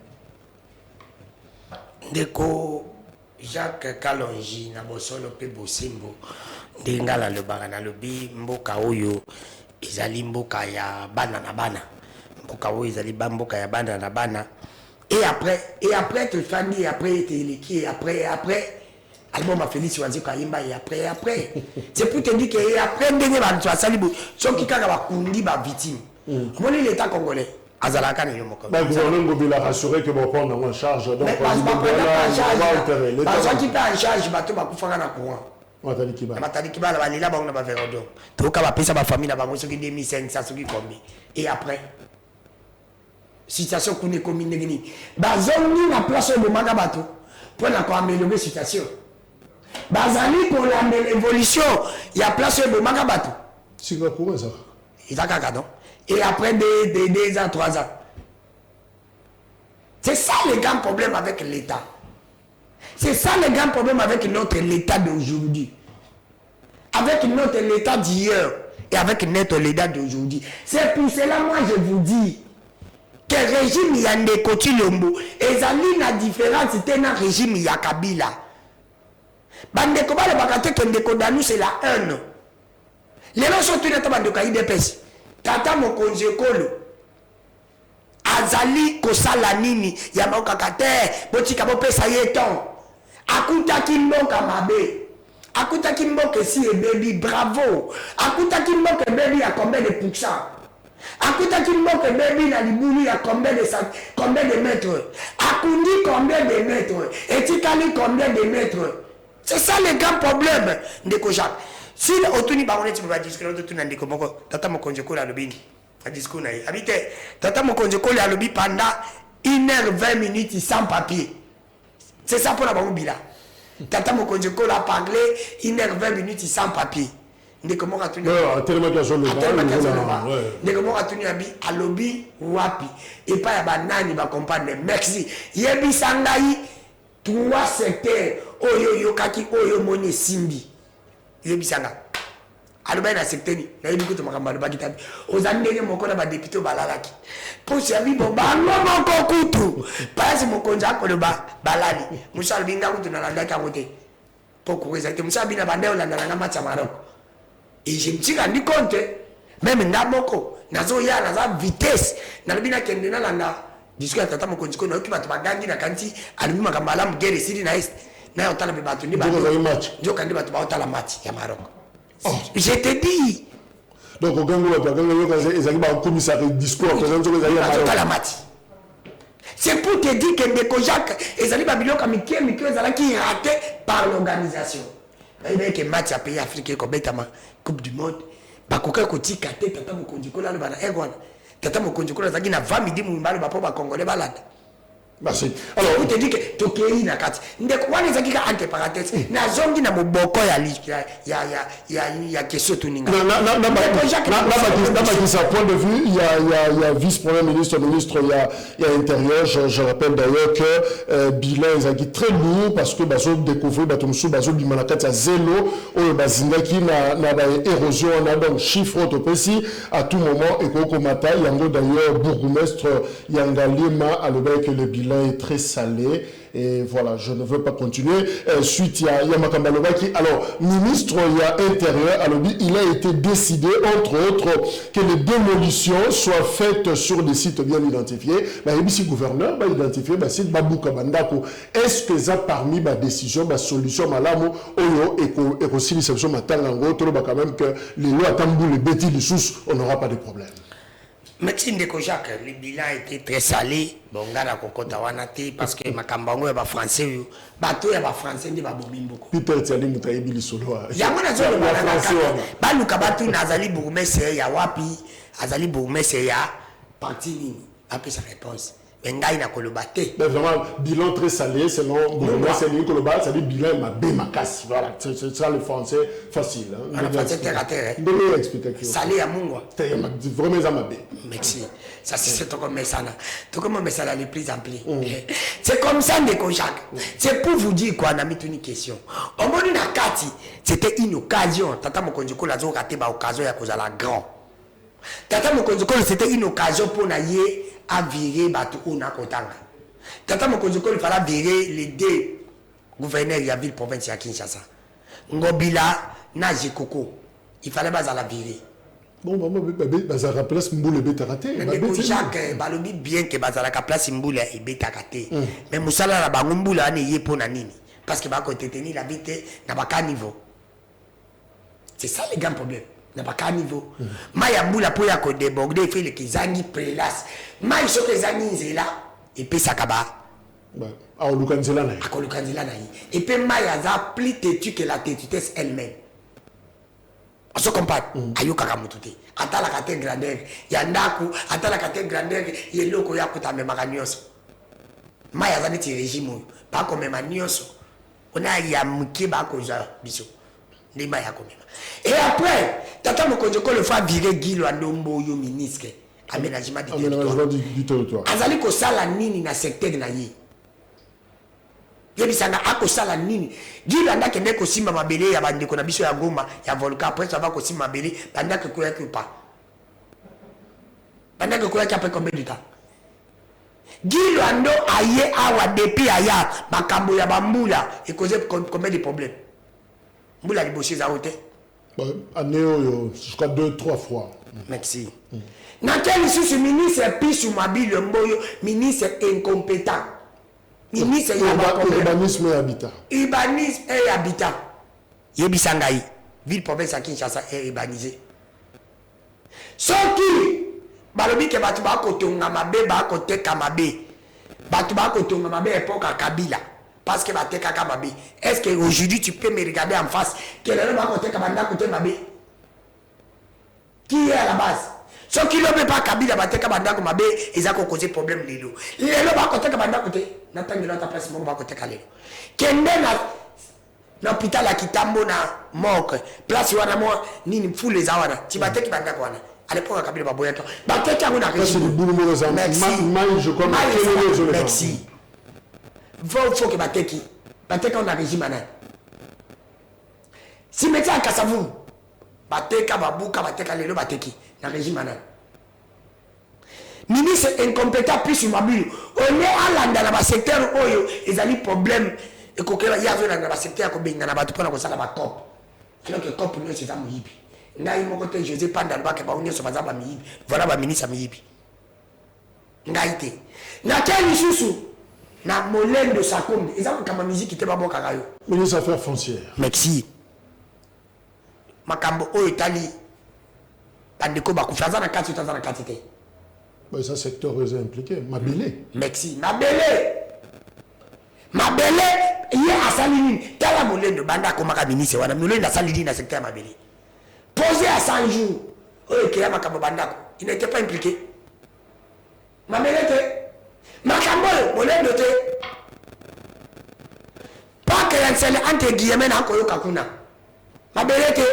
Deko Jacques Kalonji, Nabosolo Pe Bosimbo, Dengala le Barana Lobi, Mboka Oyo, Izali Mboka ya Bana na Bana. Mboka Oyo, Izali Mboka ya Bana na Bana. Et après, tu famille, après, tu es après. Album a Félix Wanzi Kayimba et après. C'est pour te dire que après, tu as salibu. Ceux qui ont kundi ba victime. Comment l'État congolais? Azalaka ne yomoko. Le gouvernement Gobila a rassuré que va prendre en charge. Donc, parce qu'il prend en charge, bateau va faire un courant. Matali Kiba, la Lila, on va faire un don. Tout cas, va payer sa famille, là-bas, ceux qui 2500, ceux qui combien. Et après, situation qu'on est commune. Bazoni la place de Magabato pour améliorer la situation. Bazali pour l'évolution, il y a place de Magabato. Singapour, ça. Il a caca, et après 2 ans, 3 ans. C'est ça le grand problème avec l'État. C'est ça le grand problème avec notre l'État d'aujourd'hui. Avec notre l'État d'hier et avec notre l'État d'aujourd'hui. C'est pour cela, moi, je vous dis que le régime Yandeko Chilombo, et la différence, c'était un régime Yakabila. Bandeko ba le bakate que ndeko danou c'est la haine. Les gens sont tous les temps de KIDPS. Tata Mokonze Kolo. Azali kosala nini ya makakate botika bopesa yeton. Akuta kimboka mabe. Akuta kimboka si et baby bravo. Akuta kimboka baby à combien de pourcents? Akuta kimboka baby na libulu ya combien de mètres? Akundi combien de mètres? Etikali combien de mètres? C'est ça le grand problème de Kojak. Si Otuni Baronet va discuter de Nandiko Moko, Tata Mokonjeko la lobby, a discuté. Habite, Tata Mokonjeko la lobby pendant 1h20 sans papier. C'est ça pour la Bambila. Tata Mokonjeko la parlé 1h20 sans papier. Ndeko Moko a tenu. Tellement qu'il y a son Ndeko Moko a tenu à lobby wapi. Et pas à banani va comprendre. Merci. Yebi Sangai. 3 secteurs oyo yokaki oyo moni simbi yebisanga aloba na secteur ni na yebi kuto makamba ba kitabi ozandenge moko na ba député balalaki pour servir bon bango moko kutu parce mokonza ko ba balali musal binga kutu na landa ka wote pour courir te musal bina bande olanda na match Maroc et je me suis rendu compte même ndamoko nazo ya naza vitesse na bina kende na landa discuter Tata Mokonjiko na okiba tubagangi na kanti alibi makambala mgere siri na est na yotala be batu ni ba ndio kandi batu ba otala match ya Maroc. Je te dis donc au gango ba gango yo kaze ezali ba commissaire discours présent zo ezali ya match. C'est pour te dire que Ndeko Jacques ezali ba biloka mikie ezala ki raté par l'organisation. Ba que match a pays africain ko betama Coupe du monde ba koka ko tika te Tata Mokonjiko la bana egwana. Tata Mokonjiko la zaki na 20 midi mumbalo ba po ba congolais balada. Merci. Alors, vous te dites que Tokei na kati. Ndeko wana zaki ka entre parenthèses. Na zongi na moboko ya question tuninga. Sa point de vue, il y a vice-premier ministre, il y a intérieur. Je rappelle d'ailleurs que bilan est très lourd parce que bazo découvrir batomsu bazo bimanakati à zéro au bazingaki na érosion on a donc chiffre autopsie à tout moment et koko mata yango d'ailleurs bourgmestre Yangalima a le que le bilan bilan est très salé. Et voilà, je ne veux pas continuer. Suite, il y a Makambaloba qui, alors, ministre intérieur, alors, il a été décidé, entre autres, que les démolitions soient faites sur des sites bien identifiés. Mais ici, gouverneur va identifier le site Babouka Bandako. Est-ce que ça, parmi ma décision, ma solution, ma lame, oyo, et aussi, les solutions, ma tango, quand même que les lois tambou, les bêtises, les sous, on n'aura pas de problème. Merci Ndeko Jacques, le bilan était très salé. Bon, gars, parce que ma cambango est français, bateau est français, n'est pas beaucoup. Peter Tiali Moutaïbi le solo. Yamana zolo ba luka batu nazali bourgmestre ya wapi, azali bourgmestre ya parti nini. Après sa réponse. Mengai na kolobate. Mais vraiment, bilan très salé, selon bourgmestre ni koloba, ça dit bilan ma bémacas. Voilà, c'est ça le français facile. Le français terre à terre. Donne-moi expliquer. Salé à Mungwa. Vraiment ça m'a bé. Merci. Ça c'est tout comme ça. Tout comme ça là les plus amplis. C'est comme ça Ndeko Jacques. C'est pour vous dire quoi, on a mis une question. Au moment na kati, c'était une occasion. Tata Mokonjiko la zo raté ba occasion ya kozala grand. Tata Mokonjiko c'était une occasion pour naie à virer bateau on a kotanga. Tata Mokonjiko il fallait virer les deux gouverneurs de la ville province à Kinshasa. Ngobila na Jikoko. Il fallait pas la virer. Bon, maman, ça remplace Mboule Bétaraté. Mais Jacques, balobi bien que Bazalaka place Mboule et Bétaraté. Mais Moussala la Bangumboule a né pour Nanini. Parce que bah côté tenir la vite n'a pas qu'un niveau. C'est ça les grands problèmes. N'a pas qu'un niveau. Maya Mboula pour ya ko déborder fait les Kizangi prélas. Maya so que Zangi zela et puis Sakaba. Ah, on Lukanzela na. Ah, Lukanzela na. Et puis Maya za plus têtu que la têtutesse elle-même. On se compare. Ayo kakamutute. Ata la kate grandeur. Yandaku. Ata la kate grandeur. Yeloko yakuta me maganyoso. Maya zane ti régime. Pas comme manioso. On a yamuki ba koza biso. Ni maya comme. Et après, tata Mokonjoko le fois virer Guilo Andombo yo ministre. Aménagement du territoire. Azali ko sala nini na secteur na yi. Yebisanga ako sala nini Gila ndake ndeko simba mabele ya bandeko na biso ya Goma ya volcan après ça va ko simba mabele bandake ko yaki pas bandake ko yaki après combien de temps Gilo ando aye awa depuis aya makambo ya bambula et causer combien de problèmes mbula liboshi za hote année yo jusqu'à 2-3 fois. Merci. Na quel sous ministre pisu mabile mboyo ministre incompétent. Ministre urbanisme et habitat. Urbanisme et habitat. Yebisangai, ville province à Kinshasa est urbanisée. Soki, balobi ke batu ba kotonga mabe ba koteka mabe. Batu ba kotonga mabe époque à Kabila. Parce que bateka mabe. Est-ce que aujourd'hui tu peux me regarder en face que le ba koteka banda kote mabe? Qui est à la base? Ce qui ne peut pas Kabila bateka banda ko mabe, ils ont causé problème lelo. Lelo ba koteka banda kote. Natangela ta place mon ba koteka lelo. Kende na l'hôpital à Kitambo na mok. Place wana mo nini fule za wana. Ti bateki banda ko wana. À l'époque à Kabila baboya to. Bateka ngona régime. Merci. Faut que bateki. Bateka on a régime na. Si métier à Kasavu. Bateka babuka bateka lelo bateki. La régime maintenant. Ministre incompétent plus mobile. On est à l'anda dans le secteur où ils ont des problèmes et qu'il y a dans le secteur où ils ont des problèmes pour la COP. Alors que COP nous c'est ça miyibi. Ngai mon côté José Panda le bac on est sur bazaba miyibi. Voilà ba ministre miyibi. Ngai te. Na quel isusu na molène de Sakombe. Ils ont comme musique qui était pas bon karayo. Ministre affaires foncières. Merci. Makambo o Italie. Bandeko ba kufaza na kati utaza na kati te. Mais ça secteur est impliqué, Mabélé. Merci, Mabélé. Mabélé, il y a à Salini. Tala molène de banda comme un ministre, wana molène à Salini dans secteur Mabélé. Posé à 100 jours. Oh, qui a Makabo Bandako. Il n'était pas impliqué. Mabélé te. Makambo, molène de te. Pas que l'enseigne entre guillemets na koyo kakuna. Mabélé te.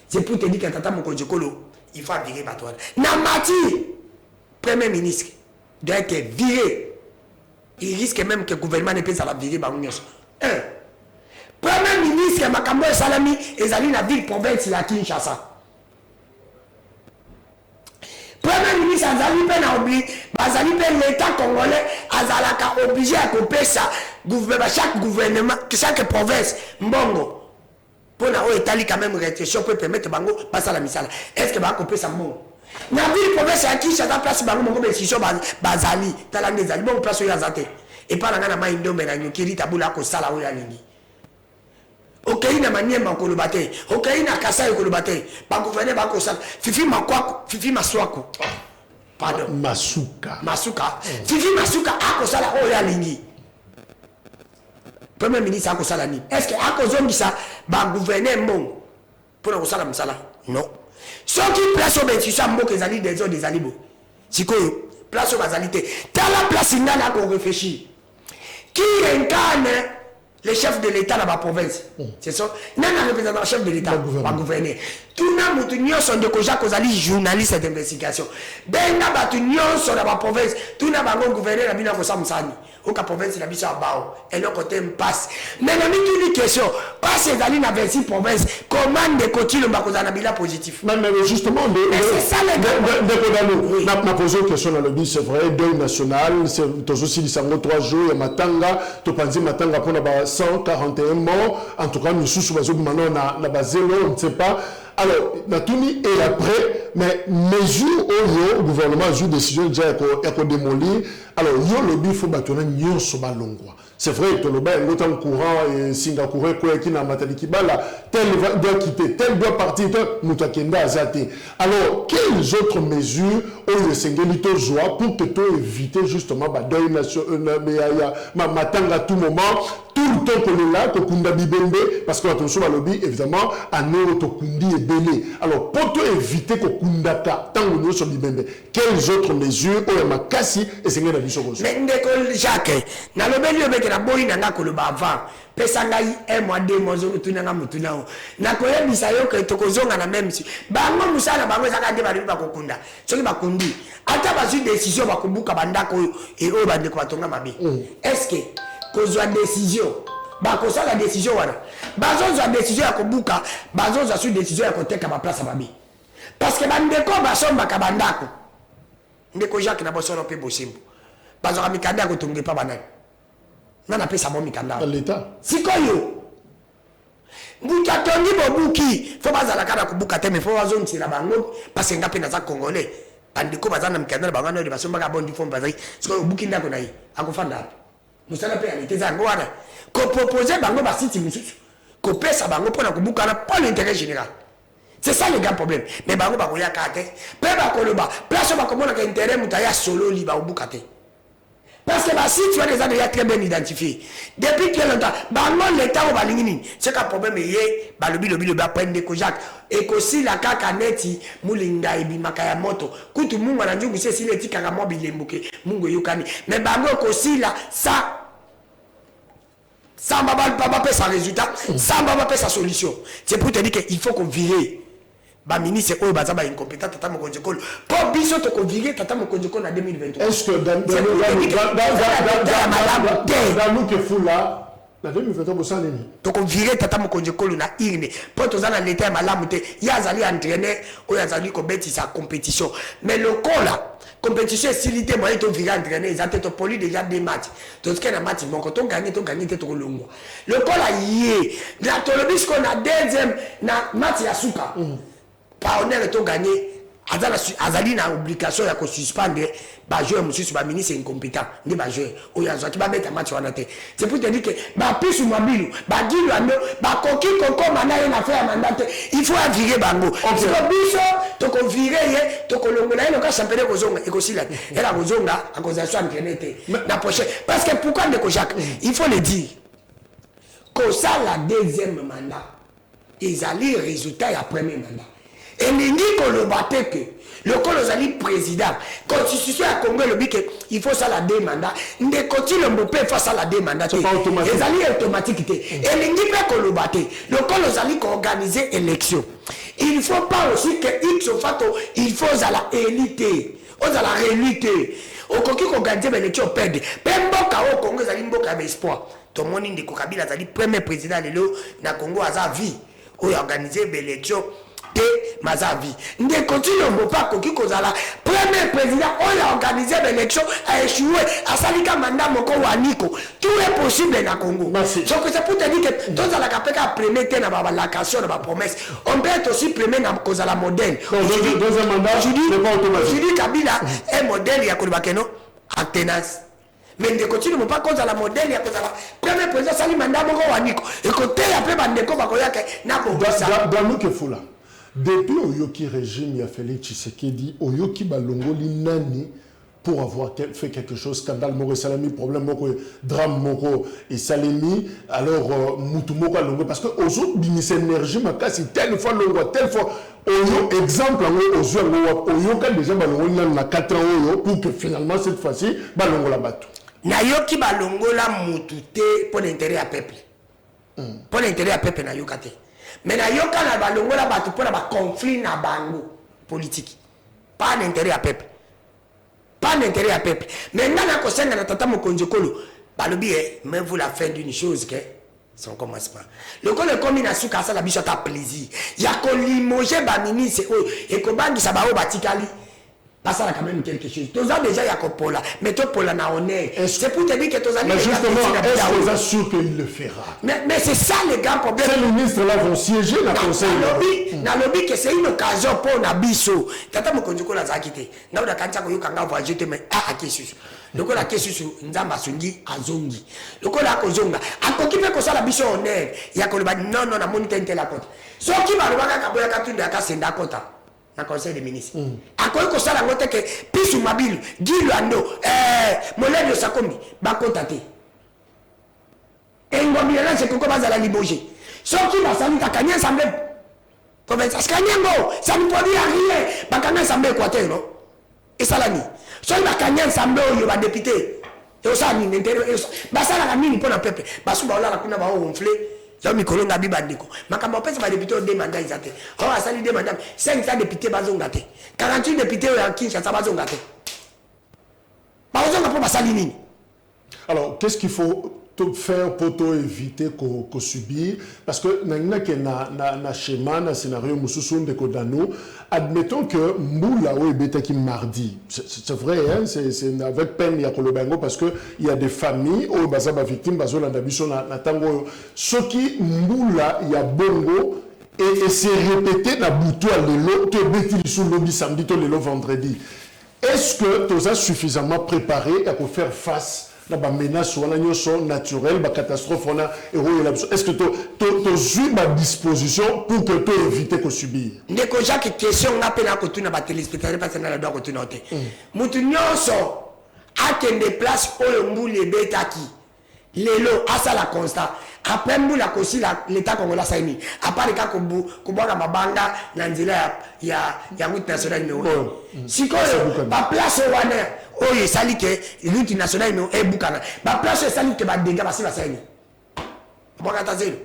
C'est pour te dire que tata Mokonjokolo. Il faut virer Batouane. Namati, Premier ministre, doit être viré. Il risque même que le gouvernement ne puisse pas virer. Premier ministre, Makambo et Salami, ils allaient dans la ville province de Kinshasa. Premier ministre, ils allaient oublier bazali pe l'état congolais azalaka obligé à couper ça chaque gouvernement chaque province mbongo pour na o etali quand même réflexion peut permettre bango passer la misala est-ce que ba couper ça mbongo na ville province ya Kinshasa place bango mbongo décision bazali talande ezali bon place oyo azate et pas na mai ndombe na nyokiri tabula ko sala oyo alingi okei na Maniema koloba te okei na Kasai koloba te ba gouverner ba ko sala fifi maswako pardon Masuka fifi masuka ako sala oyo alingi premier ministre ako sala ni est-ce que ako zongisa ba gouverner mbongo pour ko sala msala non ce qui place au bénéficiaire mboka ezali des autres des alibo sikoyo place au bazalité tala place ngana ko réfléchir qui incarne le chef de l'État dans la province. C'est ça. Nana représentant le chef de l'État, le gouverneur. Tout le monde sont de koja kozali journaliste d'investigation. Benga batu nyonso dans la province, tout na bango gouverneur na bina ko samsani. Oka province na biso abao, et le côté passe. Mais na miki question, passe ezali na 26 provinces, comment de côté le bakozana bila positif. Mais justement c'est ça les gars. Na posé une question dans le but, c'est vrai, deuil national, c'est aussi les 3 jours, et matanga, to panzi matanga pour na 141 morts, en tout cas, nous sommes maintenant na basé, on ne sait pas. Alors, Natuni est après, mais mesure au gouvernement a eu décision déjà de démolir. Alors, il faut bâtir un soba longwa. C'est vrai que l'autre courant et Singapour qui n'a pas dit tel doit quitter, tel doit partir, Moutakenda Azate. Alors, quelles autres mesures ont le Séngelito joie pour éviter justement deuil national, matanga à tout moment, tout le temps qu'on est là, que Kunda Bibembe, parce que attention à lobby, évidemment, à nous, Tokundi et Belé. Alors, pour éviter que Kunda tant que nous sommes Bibembe, quelles autres mesures ont ma cassi et Séngelito Bisogo? Mais Jacques, dans le milieu, na boyi na ngako le bava pesa ngai 1 mois 2 mois zo tunanga mutuna o na koyebisa yo ke tokozonga na même si bango musala bango zaka de bali bakokunda soki bakundi ata bazu décision bakubuka bandako et o bande ko batonga mabe est-ce que kozwa décision bakosala décision wana bazozwa décision ya kobuka bazozwa su décision ya koteka ba place mabe parce que bandeko basomba ka bandako ndeko Jacques na bosono pe bosimbo bazora mikanda ko tonge pa banani nana pesa mo mikanda l'état sikoyo buka tongi bobuki fo bazala kana kubuka te me fo bazonti na bango parce que ngape na za congolais bandiko bazana mikanda bangano de basomba ka bondi fo bazai sikoyo buki ndako na yi akofanda musala pe alite za ngwana ko proposer bango ba site mususu ko pesa bango pona kubuka na pour l'intérêt général. C'est ça le grand problème. Mais bango ba koya kate pe ba koloba place ba komona ka intérêt mutaya solo li ba obuka te. Parce que si tu as déjà très bien identifié. Depuis très longtemps, l'État va l'ingénier. C'est qu'un problème est, le prendre des Kojak. Et aussi la kaka neti, moulinga et bimakaya moto. Koutou munga na njugu, c'est si les tika mobile mouke, mungo yukani. Mais bango aussi là, ça va pas sa résultat, ça va pas sa solution. C'est pour te dire qu'il faut qu'on vire. Ba ministre oyo bazaba incompétent tata mokonjekolo pour biso to ko virer tata mokonjekolo en 2023. Est-ce que dans nous que fou là la 2023 bossa nini to ko virer tata mokonjekolo na irne pour to zana l'état malamu te ya zali entraîner oyo azali ko beti sa compétition mais le col là compétition silité moyen to virer entraîner ils ont to poli déjà des matchs to ce na match mon quand on gagne te to ko longo le col là yé la to le bis qu'on a deuxième na match ya suka par honneur et gagné azali na obligation ya ko suspendre ba joueur monsieur ba ministre incompétent ni ba joueur o ya zo ki ba mettre match wana te c'est pour te dire que ba pisu mabilu ba dilu ando ba koki koko mana na faire mandat il faut virer bango parce que biso to ko virer ye to ko longola ino ka championnat ko zonga e ko sila et la ko zonga à cause de ça entraîner na prochaine parce que pourquoi de ko Jacques il faut le dire que ça la deuxième mandat ils allaient résultat ya premier mandat. Et il dit qu'on le battait que le colosali président, constitution à Congo le dit qu'il faut ça la deux mandats. Ne continue le mot face à la deux mandats. C'est pas automatique. Les alliés automatiques. Et il dit pas qu'on le battait. Le colosali organiser élection. Il ne faut pas aussi que X au fato, il faut à la élité, aux à la réalité. Au coquille qu'on gagne l'élection perdre. Pemboka au Congo zali mboka espoir. Tout le monde dit que Kabila zali premier président de l'eau na Congo à sa vie. Où organiser l'élection. mazavi nde continue pas koki kozala premier président on a organisé l'élection a échoué a salika mandat moko waniko tout est possible na Congo donc c'est pour te dire que dans la capeka premier te na ba location na ba promesse on peut être aussi premier na kozala modèle dans un mandat je dis Kabila est modèle ya kolibakeno Atenas mais ne continue pas cause à la modèle ya cause à la premier président sali mandat moko waniko et côté après bandeko bakoyaka na bosa dans nous que fula depuis Oyoki régime ya Félix Tshisekedi Oyoki balongoli nani pour avoir fait quelque chose scandale moko salami problème moko drame moko et salami alors mutu moko longo parce que aux autres binis énergie makasi telle fois longo telle fois Oyo exemple aux autres Oyo quand déjà balongoli na 4 ans pour que finalement cette fois-ci balongo la bateau nayoki balongola mutu te pour l'intérêt à peuple pour l'intérêt à peuple nayoka te mais nayoka na balongola batu pour ba conflit na bango politique pas l'intérêt à peuple pas l'intérêt à peuple mais ngana ko senga na tata mokonzi kolo balobi mais vous la fin d'une chose que son commencement le col comme na suka ça la biso ta plaisir ya ko limoger ba ministre et ko bangisa ba o batikali ça quand même quelque chose. Tous as déjà Yakopola, mais toi Pola na honneur. C'est pour te dire que tous as mais justement, est-ce que sûr qu'il le fera? Mais c'est ça le grand problème. Ces ministres-là vont siéger dans le conseil. Na lobby que c'est une occasion pour Nabiso. Tata Mokonjoko la zakite. Na uda kancha ko yokanga voyager te mais a kesusu. Loko la kesusu nzamba sungi azongi. Loko la kozonga. Akokipe ko sala biso honneur. Yakoloba non na monite ntela kota. So ki ba lobaka kaboya katunda ka senda kota. Na conseil des ministres. Akoy ko sala ngote ke pisu mabilu, gilando, molendo sakombi, bakotate. Engombi na se koko bazala liboger. Soki ba sali takanya sambe. Province Askanyango, ça ne peut dire rien. Bakanya sambe Équateur non. Et ça la ni. Soki bakanya sambe yo ba député. Et ça ni n'intérêt. Ba sala la mini pour le peuple. Ba suba la kuna ba ronfler. Yo mikolo ngabi bandeko makambo pesa ba député de mandat izate o asali de mandat 500 députés bazonga te 48 députés en Kinshasa bazonga te bazonga pour basali nini. Alors qu'est-ce qu'il faut faire pour éviter qu'on subir parce que na schéma na scénario mususu de kodano admettons que Mboula ou ebeta qui mardi c'est vrai hein c'est avec peine ya kolobango parce que il y a des familles où bazaba victime bazola ndabiso na tango soki Mboula ya bongo et c'est répété na butu à lelo to beti sous lobby samedi to lelo vendredi est-ce que tu as suffisamment préparé pour faire face la menace ou la naturelle, la catastrophe, est-ce que tu as une disposition pour que tu évites de subir? Ndeko Jacques question on appelle à côté na ba téléspectateur parce que na doit côté noter. Mutu nyonso akende place oyo mbuli betaki. Lelo asa la constat. Après mbula kosi l'état congolais saini. À part ka kubanga mabanga na nzela ya route nationale numéro 1. Sikoyo ba place wana oye sali ke route nationale numéro 1 bukana. Ba place sali ke ba dégâts basi ba saini. Mbona tazelo.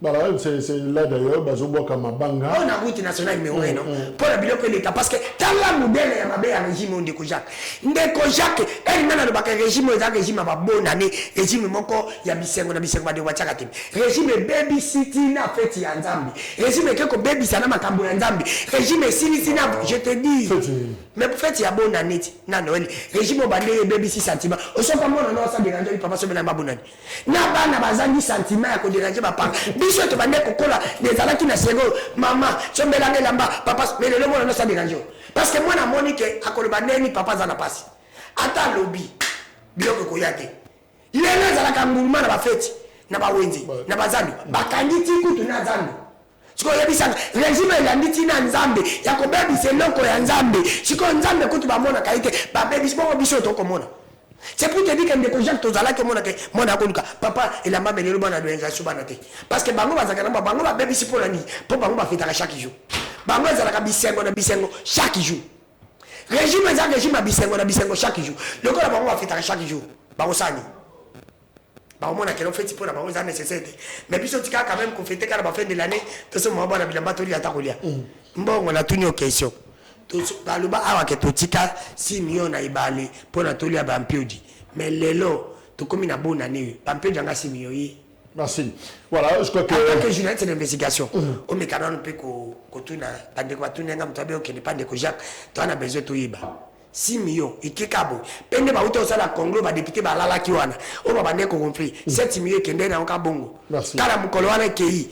Voilà, c'est là d'ailleurs, Bazoboka Mabanga. On a route nationale numéro 1, non? Pour la bilan que l'État, parce que dans la modèle, il y a un régime de Kojak. Ndeko Jacques, elle n'a pas de régime, il y a un régime à bonne année, régime moko, il y a Bissengo, il y a de Wachakatim. Régime baby city na fait y a Nzambi. Régime que baby sana makambo Nzambi. Régime sinisina, je te dis. Mais pour fait y a bonne année, na Noël. Régime au bandé baby 6 cm. Au son pas moi, non, ça dérange, papa se met dans ma bonne année. Na ba na bazangi sentiment à déranger papa. Biso to bande kokola des alaki na sego maman chombelanga lamba papa mais le monde non ça dérange parce que moi na monique akoloba neni papa za na pasi ata lobby biloko koyate lelo za la kambuluma na ba fete na ba wenzi na bazandu bakanditi kutu na zandu siko yebisanga régime ya nditi na nzambe ya kobebi seloko ya nzambe siko nzambe kutu ba mona kaite ba bebi siko biso to komona. C'est pour te dire que des gens tous que mon akoluka papa et la maman le bana de banate parce que bango bazakana bango ba bébé si pour la nuit pour bango ba fêter chaque jour bango zalaka bisengo na bisengo chaque jour régime za régime na bisengo chaque jour le ko bango ba fêter chaque jour bango sani bango mona que l'on fait pour la bango za nécessaire mais puis tika quand même qu'on fêter quand la fin de l'année tout ce moment na bilamba toli atakolia mbongo na tuni question baloba awa ke totika 6 millions na ibale pour na toli ya bampiodi mais lelo to komi na bona ne bampiodi anga 6 millions yi Merci. Voilà, je crois que... En tant que journaliste d'investigation, au mécanisme peut que tu as besoin de tout. 6 millions, et qui cabo. Pende ba uto sala Congo ba député ba lala kiwana. O ba bande ko compris. 7 millions kende na oka bongo. Merci. Kala mukolo wana kei.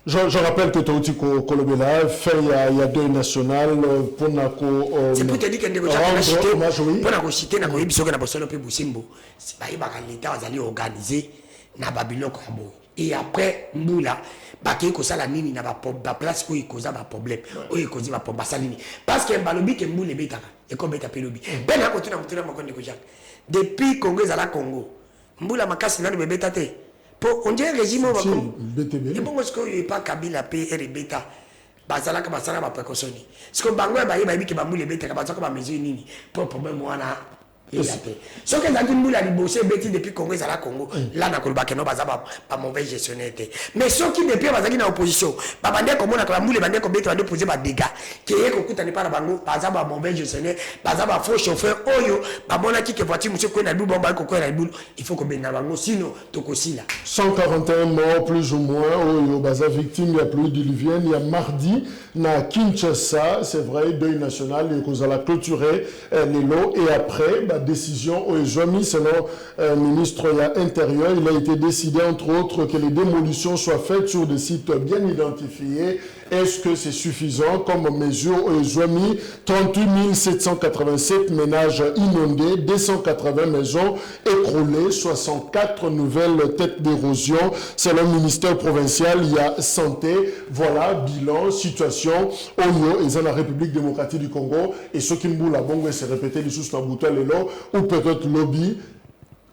Je rappelle que Tauti Kolobela fait il y a deux nationales pour c'est pour te dire que ndeko chaka chité pour na ko cité na ko yibisoka na bosolo pe busimbo. Ba yiba ka l'état azali organisé na babiloko abo. Et après mbula baki ko sala nini na ba place ko ikoza ba problème. O ikozi ba problème salini. Parce que balobi ke mbule betaka. Et comme beta pelobi. Ben na ko tuna mutuna makonde ko jaka. Depuis Congo ezala Congo. Mbula makasi nani bebeta te. Pour on dirait régime au Congo. Et bon parce que il pas Kabila P et beta. Bazala ka basala ba précaution. Parce que bango ba yeba biki ba mbule beta ka bazaka ba mesure nini. Pour problème wana. Ce que dans une boule à bosser depuis Congo, c'est la Congo. Là, na kolba keno baza pas mauvais gestionnaire. Mais ceux qui depuis bazaki na opposition, ba bande comme on a la moule bande comme bête poser ba dégâts. Qui est ko kuta ni pas na bango, baza ba mauvais gestionnaire, baza ba faux chauffeur oyo, ba bona ki ke voiture monsieur ko na boule bomba ko na boule, il faut que ben na bango sinon to ko sila. 141 morts plus ou moins oyo baza victime ya pluie diluvienne, il y a mardi na Kinshasa, c'est vrai, deuil national et qu'on a clôturé les lots et après décision au Zomi, selon le ministre intérieur, il a été décidé entre autres que les démolitions soient faites sur des sites bien identifiés. Est-ce que c'est suffisant comme mesure au Zomi? 38 787 ménages inondés, 280 maisons écroulées, 64 nouvelles têtes d'érosion. Selon le ministère provincial, il y a santé. Voilà, bilan, situation. Oyo, et dans la République démocratique du Congo. Et ce qui me la bonne, c'est répété, les sous Nabouta, les lots, ou peut-être lobby.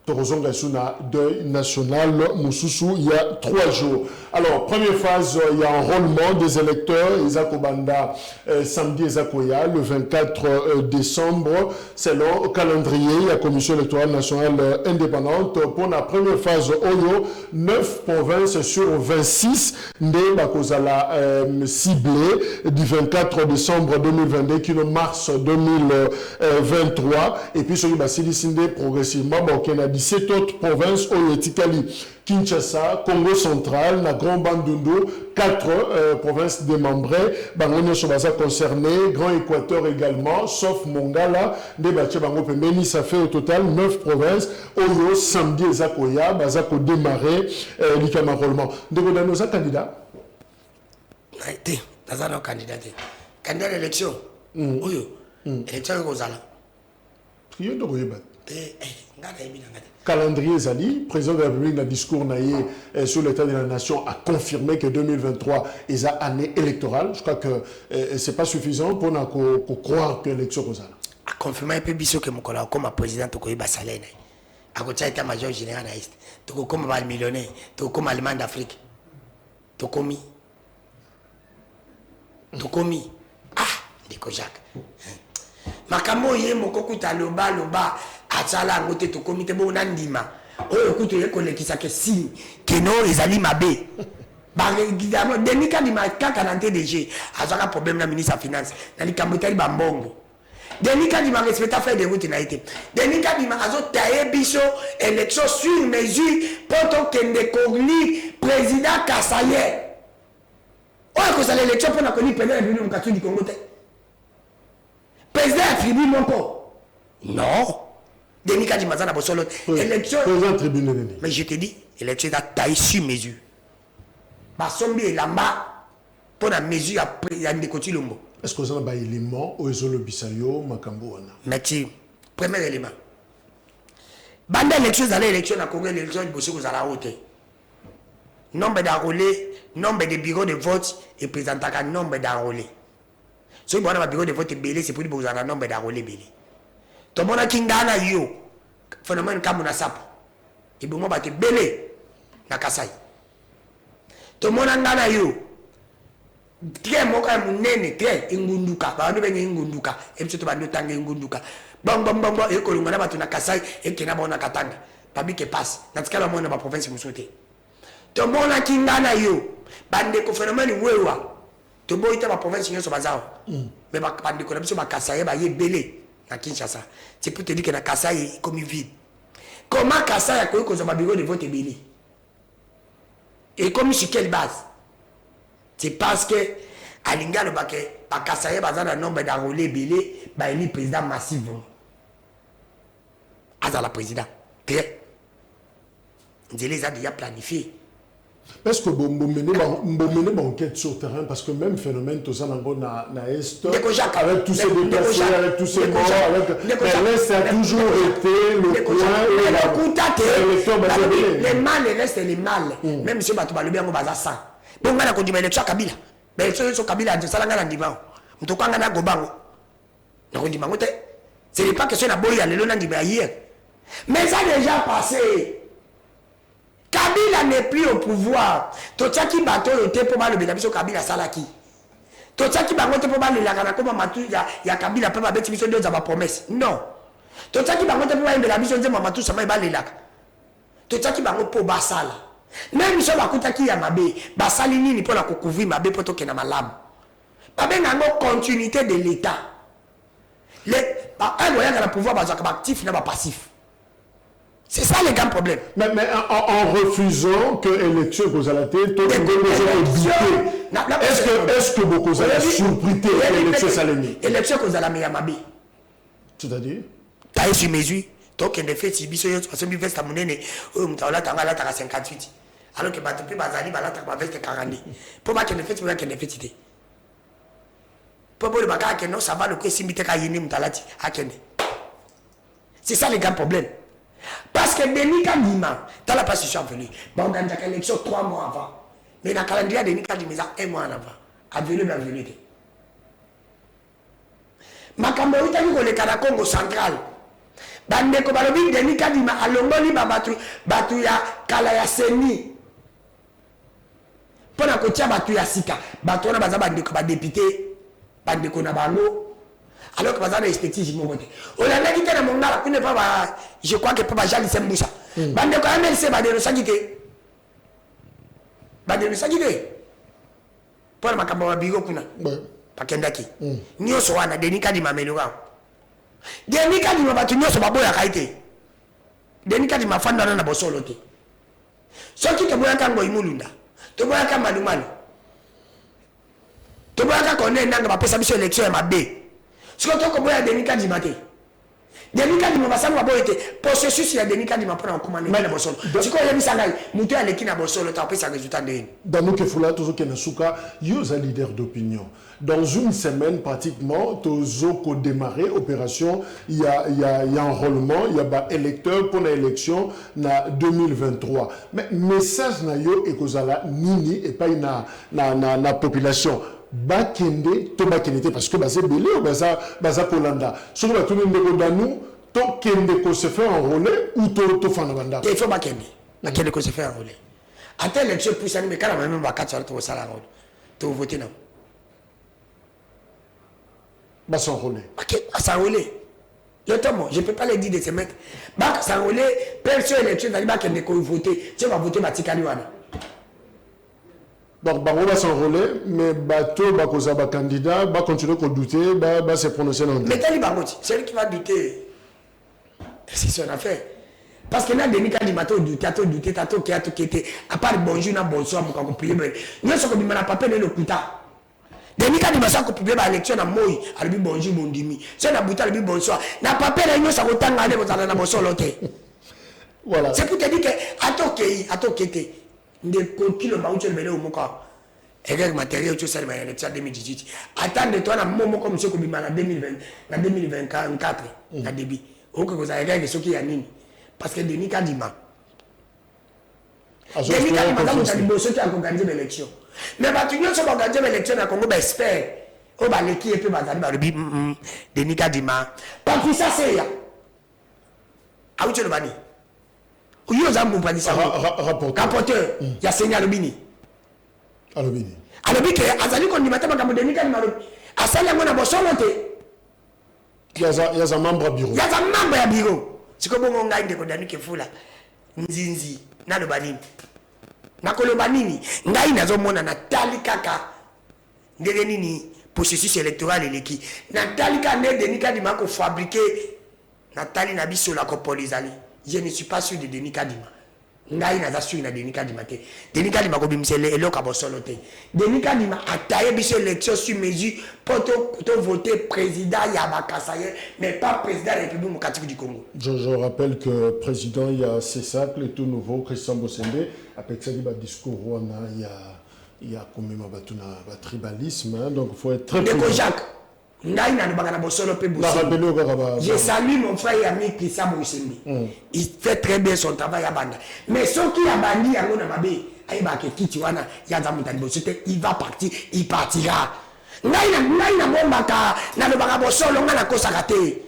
Torozonga Suna deuil national Moussousou il y a 3 jours. Alors, première phase, il y a enrôlement des électeurs, Isaac Obanda, samedi Isakoya, le 24 décembre, selon le calendrier, la Commission électorale nationale indépendante. Pour la première phase, Oyo, 9 provinces sur 26, ne Bakozala ciblé du 24 décembre 2022 qui mars 2023. Et puis, sur le Bassili Sindé, progressivement, il y a 17 autres provinces, Oyetikali, Kinshasa, Congo central, na Grand Bandundu, 4 provinces démembrées, Bangonia Sobaza concernées, Grand Équateur également, sauf Mongala, Debaché Bango Pemeni, ça fait au total 9 provinces, Oyo, samedi et Zakoya, Bazako démarré, l'Ikamarollement. Donc, on a nos candidats. Candidat à l'élection. Oyo, élection Rosala. Calendrier Zali, président de la République, dans le discours sur l'état de la nation, a confirmé que 2023 est une année électorale. Je crois que ce n'est pas suffisant pour croire que l'élection est là. A confirmé un peu que mon collègue, comme président, tu as salaire. A côté état major général, tu as comme millionnaire, tu as comme allemand d'Afrique. Tu as commis. Tu as commis. Ah, Ndeko Jacques. Makambo ye mokokuta loba atsala ngote to komite bo nandima oyo kuto ye kolekisa ke si keno ezali mabe ba évidemment denika di makaka na TDG azaka problème na ministre de finance na likambo tali bambongo denika di ma respecta faire des routes na été denika di ma azo taye biso élection sur mesure poto kende kogli président Kasaye oyo ko sala élection pour na koni président de l'Union du Congo. Président attribue mon corps. Non. Denika di Mazana Bosolo. Élection. Président tribunal. Mais je te dis, l'élection est taillée sur mesure. Basombi et Lamba pour la mesure à Ndekoti Lumbo. Est-ce que vous avez un élément où ils ont le bisayo, Makambo? Merci. Premier élément. Bande élection, dans l'élection, à Congo, l'élection, il faut que vous allez à haute. Nombre d'enrôlés, nombre de bureaux de vote et présentant un nombre d'enrôlés. Si vous avez un bureau de vote belé, c'est pour vous avoir un nombre d'enrôlés belé. Tout le monde a Kingana yo, phénomène comme on a sapo. Et vous avez belé, na Kasai. Tout le monde a Ngana yo. Très moka munene, très ingunduka. Ba no benye ingunduka. Et puis tout le monde tanga ingunduka. Bam bam bam bam. Et que l'on a battu na Kasai et qui n'a pas na Katanga. Pabi qui passe. Dans ce cas là, moi na ma province vous souhaitez. Tout le monde a Kingana yo. Bande ko phénomène wewa. Tout le monde a ma province sur bazar. Mais ma bande ko na biso ba Kasai ba ye belé na Kinshasa. C'est pour te dire que na Kasai comme vide. Comment Kasai a connu que ma bureau de vote belé? Et comme sur quelle base? C'est parce que Alinga le baquet, pas Kassaye, bazar un nombre d'enrôlés belé, bah il est président massif. À la président. Très. Je les a déjà planifiés. Est-ce que vous menez une enquête sur le terrain parce que même phénomène, tout ça, dans l'Est, avec tous ces déplacés, avec tous ces morts, mais l'Est a toujours été le point où les mâles restent les mâles. Même si Batouba le bien au bazar ça. Donc on a conduit l'élection à Kabila. L'élection sur Kabila, c'est ça la Ndibao. On te croit qu'on a Gobango. Donc on dit Mangote. Ce n'est pas question de boyer le long d'Ibra hier. Mais ça a déjà passé. Kabila n'est plus au pouvoir. Totiaki bateau était pour mal le bénéfice Kabila Salaki. Totiaki bangote pour mal le lagana comme Matou ya Kabila peut pas bêter mission de ma promesse. Non. Totiaki bangote pour mal le bénéfice de Matou ça m'a balé là. Totiaki bangote pour basala. Même si on va coûter qui ya mabé, basali nini pour la couvrir mabé pour toquer na malam. Pas bien une continuité de l'État. Un moyen de la pouvoir basé actif n'est pas passif. C'est ça le grand problème. Mais en refusant que l'élection vous allez est-ce que vous allez surprêter l'élection Salemi? L'élection vous allez Miyamabe. C'est-à-dire? Taille sur mesure. Donc, il y a des faits, si vous avez fait veste à mon nez, vous avez 58. Alors que Batoupi Bazali, vous avez veste 40. Pour moi, il y a des faits, vous avez des faits. Pour moi, ça va le coup, si vous avez des faits, c'est ça le grand problème. Parce que Denis Kadima, dans la position venue, on a une élection 3 mois avant. Mais dans le calendrier de Denis Kadima, 1 mois en avant. A venu, bien venu. Makambo, il y a eu le Congo central. Bande ko balobi Denis Kadima, alongoli batu ya kala ya seni. Pona ko tia batu ya sika. Batu na baza bande ko ba député, bande ko na bango. Alors que bazana expectative mo bote. On a dit que na mongala ku ne pas je crois que pas Jean Semboussa. Bande ko MLC ba de no sagite. Ba de no sagite. Pour makambo ba bigo kuna. Pakendaki. Nyoso wana Denis Kadima meluwa. Denis Kadima batu nyoso baboya kaite. Denis Kadima fanda na bosolo te. Soki to boya kango imulunda. To boya ka malumani. To boya ka konne nanga ba pesa biso election ya mabe. Si on a boya Denis Kadima te. Denis Kadima va savoir boya te. Processus ya Denis Kadima pour en commander na bosolo. Si ko yemi sangai, mutu ya leki na bosolo ta pesa résultat de. Dans nos Kefula tozo kenasuka, yoza leader d'opinion. Dans une semaine pratiquement, tozo ko démarrer opération, il y a enrôlement, il y a électeur pour l'élection na 2023. Mais message na yo ekozala nini et pas na population. Bakende to bakende parce que baza belé ou baza kolanda soki batuni ndeko danu to kende ko se faire enrôler ou to fana banda il faut bakende ko se faire enrôler ata élection pousse ani mekala même bakatsa to sala enrôler to voter non ba s'enrôler OK s'enrôler je peux pas les dire de se mettre ba s'enrôler personne élection dali bakende ko voter tu vas voter batikali wana. Donc, on va s'enrôler, mais bateau, va candidat, va continuer à douter, va se prononcer dans le temps. Mais Tali Bangoti, c'est lui qui va douter. C'est son affaire. Parce que là, Denis Kadima, douter, à part bonjour, bonsoir, mon compris. Nous sommes comme papa le kuta. Denis Kadima, ça coupé par l'élection à Moi, à lui bonjour, mon dimi. C'est la bouteille, lui bonsoir. N'a pas peur, nous sommes autant d'aller, vous allez dans bonsoir, l'autre. Voilà. C'est pour te dire que, à toquer. De coquille le baouche le au moka et avec matériel tout ça mais l'élection 2018 attendez toi na momo comme ce que bima na 2020 na 2024 na début au que vous avez gagné ce qui a nini parce que Denis Kadima dans le bosso qui a organisé l'élection mais batunyo so organiser l'élection na Congo ba espère au ba leki et puis bazali ba rebi Denis Kadima pas tout ça c'est ya a où le bani. Rapporteur, il y a Seigneur Alobini. Alobini. Alobini, Azali qu'on dit maintenant que Denis Kadima a salé mon abosolote. Il y a un membre à bureau. Il y a un membre à bureau. C'est comme on gagne de Kodani Kefula. Nzinzi, na le banini. Na kolo banini, ngai nazo mona na tali kaka. Ndenge nini processus électoral eleki. Na tali ka ne Denis Kadima ko fabriquer na tali na biso la kopolizali. Je ne suis pas sûr de Denis Kadima. ngai naza suri na Denis Kadima te. Denis Kadima ko bimsele eloko bosolo te. Denis Kadima ataye biso élection sur mesure pour to voter président ya bakasaye mais pas président de la République démocratique du Congo. Je rappelle que président il y a Cessac, le tout nouveau Christian Bosende avec ça dit discours il y a quand même un tribalisme hein, donc il faut être très prudent. Jacques ngai na bangana bosolo pe bosolo. Je salue mon frère et ami Christian Bosende. Il fait très bien son travail à banda. Mais ceux qui a bandi yango na mabe ayeba ke kiti wana ya za mutani bosete il va partir, il partira. Ngai na bombaka na lobaka bosolo ngana kosaka te.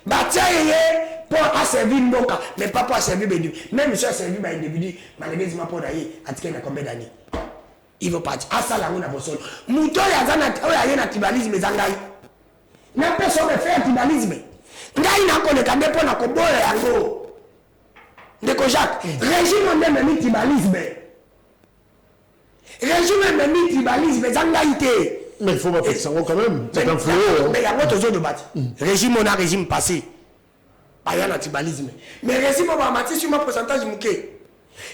Batia yeye pour servir mboka mais pas pour servir bédu. Même si servir ba individu malheureusement pour d'ailleurs atike na combien d'années. Il va partir. Asala ngona bosolo. Muto ya zana oya na tribalisme zangai. Na personne ne fait tribalisme. Ngai na koleka ndepo na koboya yango. Ndeko Jacques, régime ndeme mi tribalisme. Régime ndeme mi tribalisme zangai te. Mais il faut pas faire ça quand même. C'est un fléau. Mais il y a d'autres zones de bâti. Régime, on a régime passé. Pas y a l'antibalisme. Mais régime, on va matcher sur mon pourcentage mouqué.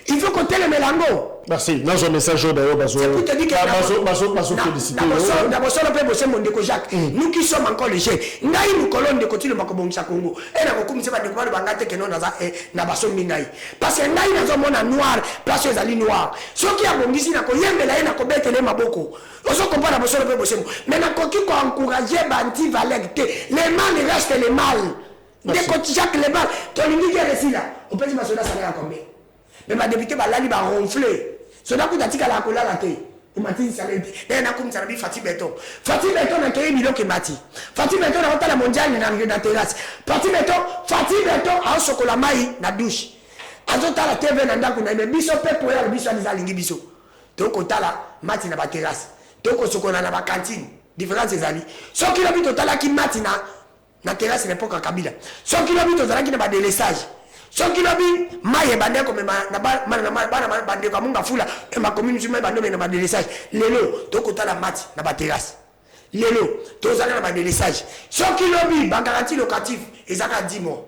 Il faut compter les mélango. Merci. Dans un message d'ailleurs, c'est pour te dire que féliciter. D'abord, on peut bosser mon déco Jacques. Nous qui sommes encore les jeunes, nous colonnes de côté de Makobonsa Congo. Et nous avons commencé à découvrir le bangate que nous avons minai. Parce que nous avons un noir, place aux alliés noirs. Ceux qui ont dit que nous avons un les maboko. On se compare à bosser le peu bosser. Mais nous avons encouragé Banti Valette. Les mal restent les mal. Déco Jacques les mal. Tu as dit qu'il là. On peut dire que ça va combien. Mais ma député va ronfler. Cela coûte à tika la cola la thé. Il m'a dit ça n'a comme ça Fatih Beton. Fatih Beton a créé million que Mati. Fatih Beton a rentré la mondiale dans la terrasse. Fatih Beton a un chocolat maï na douche. Azota la TV nanda kuna mais biso pe pour la biso aliza lingi biso. Donc otala Mati na ba terrasse. Donc chocolat na ba cantine. Différence des amis. Ce qui l'a vu total qui Mati na terrasse n'importe quoi Kabila. Ce qui l'a vu total qui na ba délestage. So qui lobby maye bande comme na bande comme nga fula et ma commune sur bande na ba délesage lelo to kota la match na ba terrasse lelo to zaka na ba délesage so qui lobby ba garantie locatif ezaka 10 mois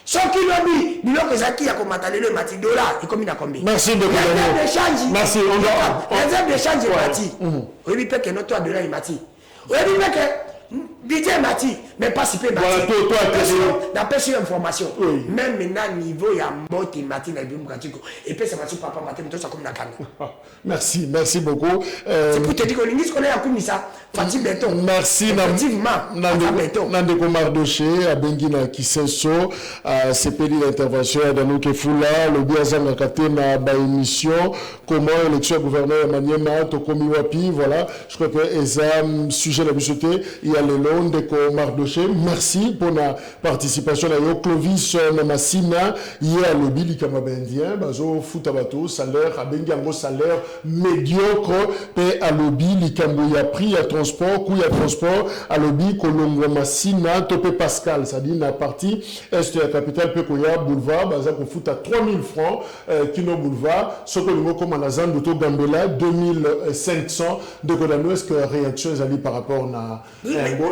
so qui lobby biloko ezaki ya komata lelo mati dollar et comme na combien merci de vous merci on doit réserve d'échange mati oui peut que notre dollar mati oui peut que Didier Mati, mais pas si peu Mati. Voilà, toi, information. Oui. Même maintenant, niveau, il y a Moti Mati dans le démocratique. Et puis, ça va sur papa Mati, mais ça comme Nakana. Merci beaucoup. C'est pour te dire qu'on est à Koumissa, Fatih Beton. Merci, effectivement. Nandeko Mardoché, à Benguina Kisenso, à CPD d'intervention, à Danouke Foula, le Biazanga Katena, à émission, comment élection gouverneur Maniema, Tokomi Wapi, voilà. Je crois que c'est sujet de la bichoté. Il y a le long de Mardoché. Merci pour la participation. Clovis Massina, il y a le Billy Kamabendien, Bazo Foutabato, salaire, Abengango salaire médiocre, et à l'obi, Likambo, il y a prix à transport, coût à transport, à l'obi, Colombo Massina, Topé Pascal, c'est-à-dire la partie est de la capitale, Pekoya, boulevard, Baza pour foot à 3000 francs, Kino boulevard, Sokolimo comme à la zone d'Auto Gambela, 2500 de Godano, est-ce que la réaction est allée par rapport à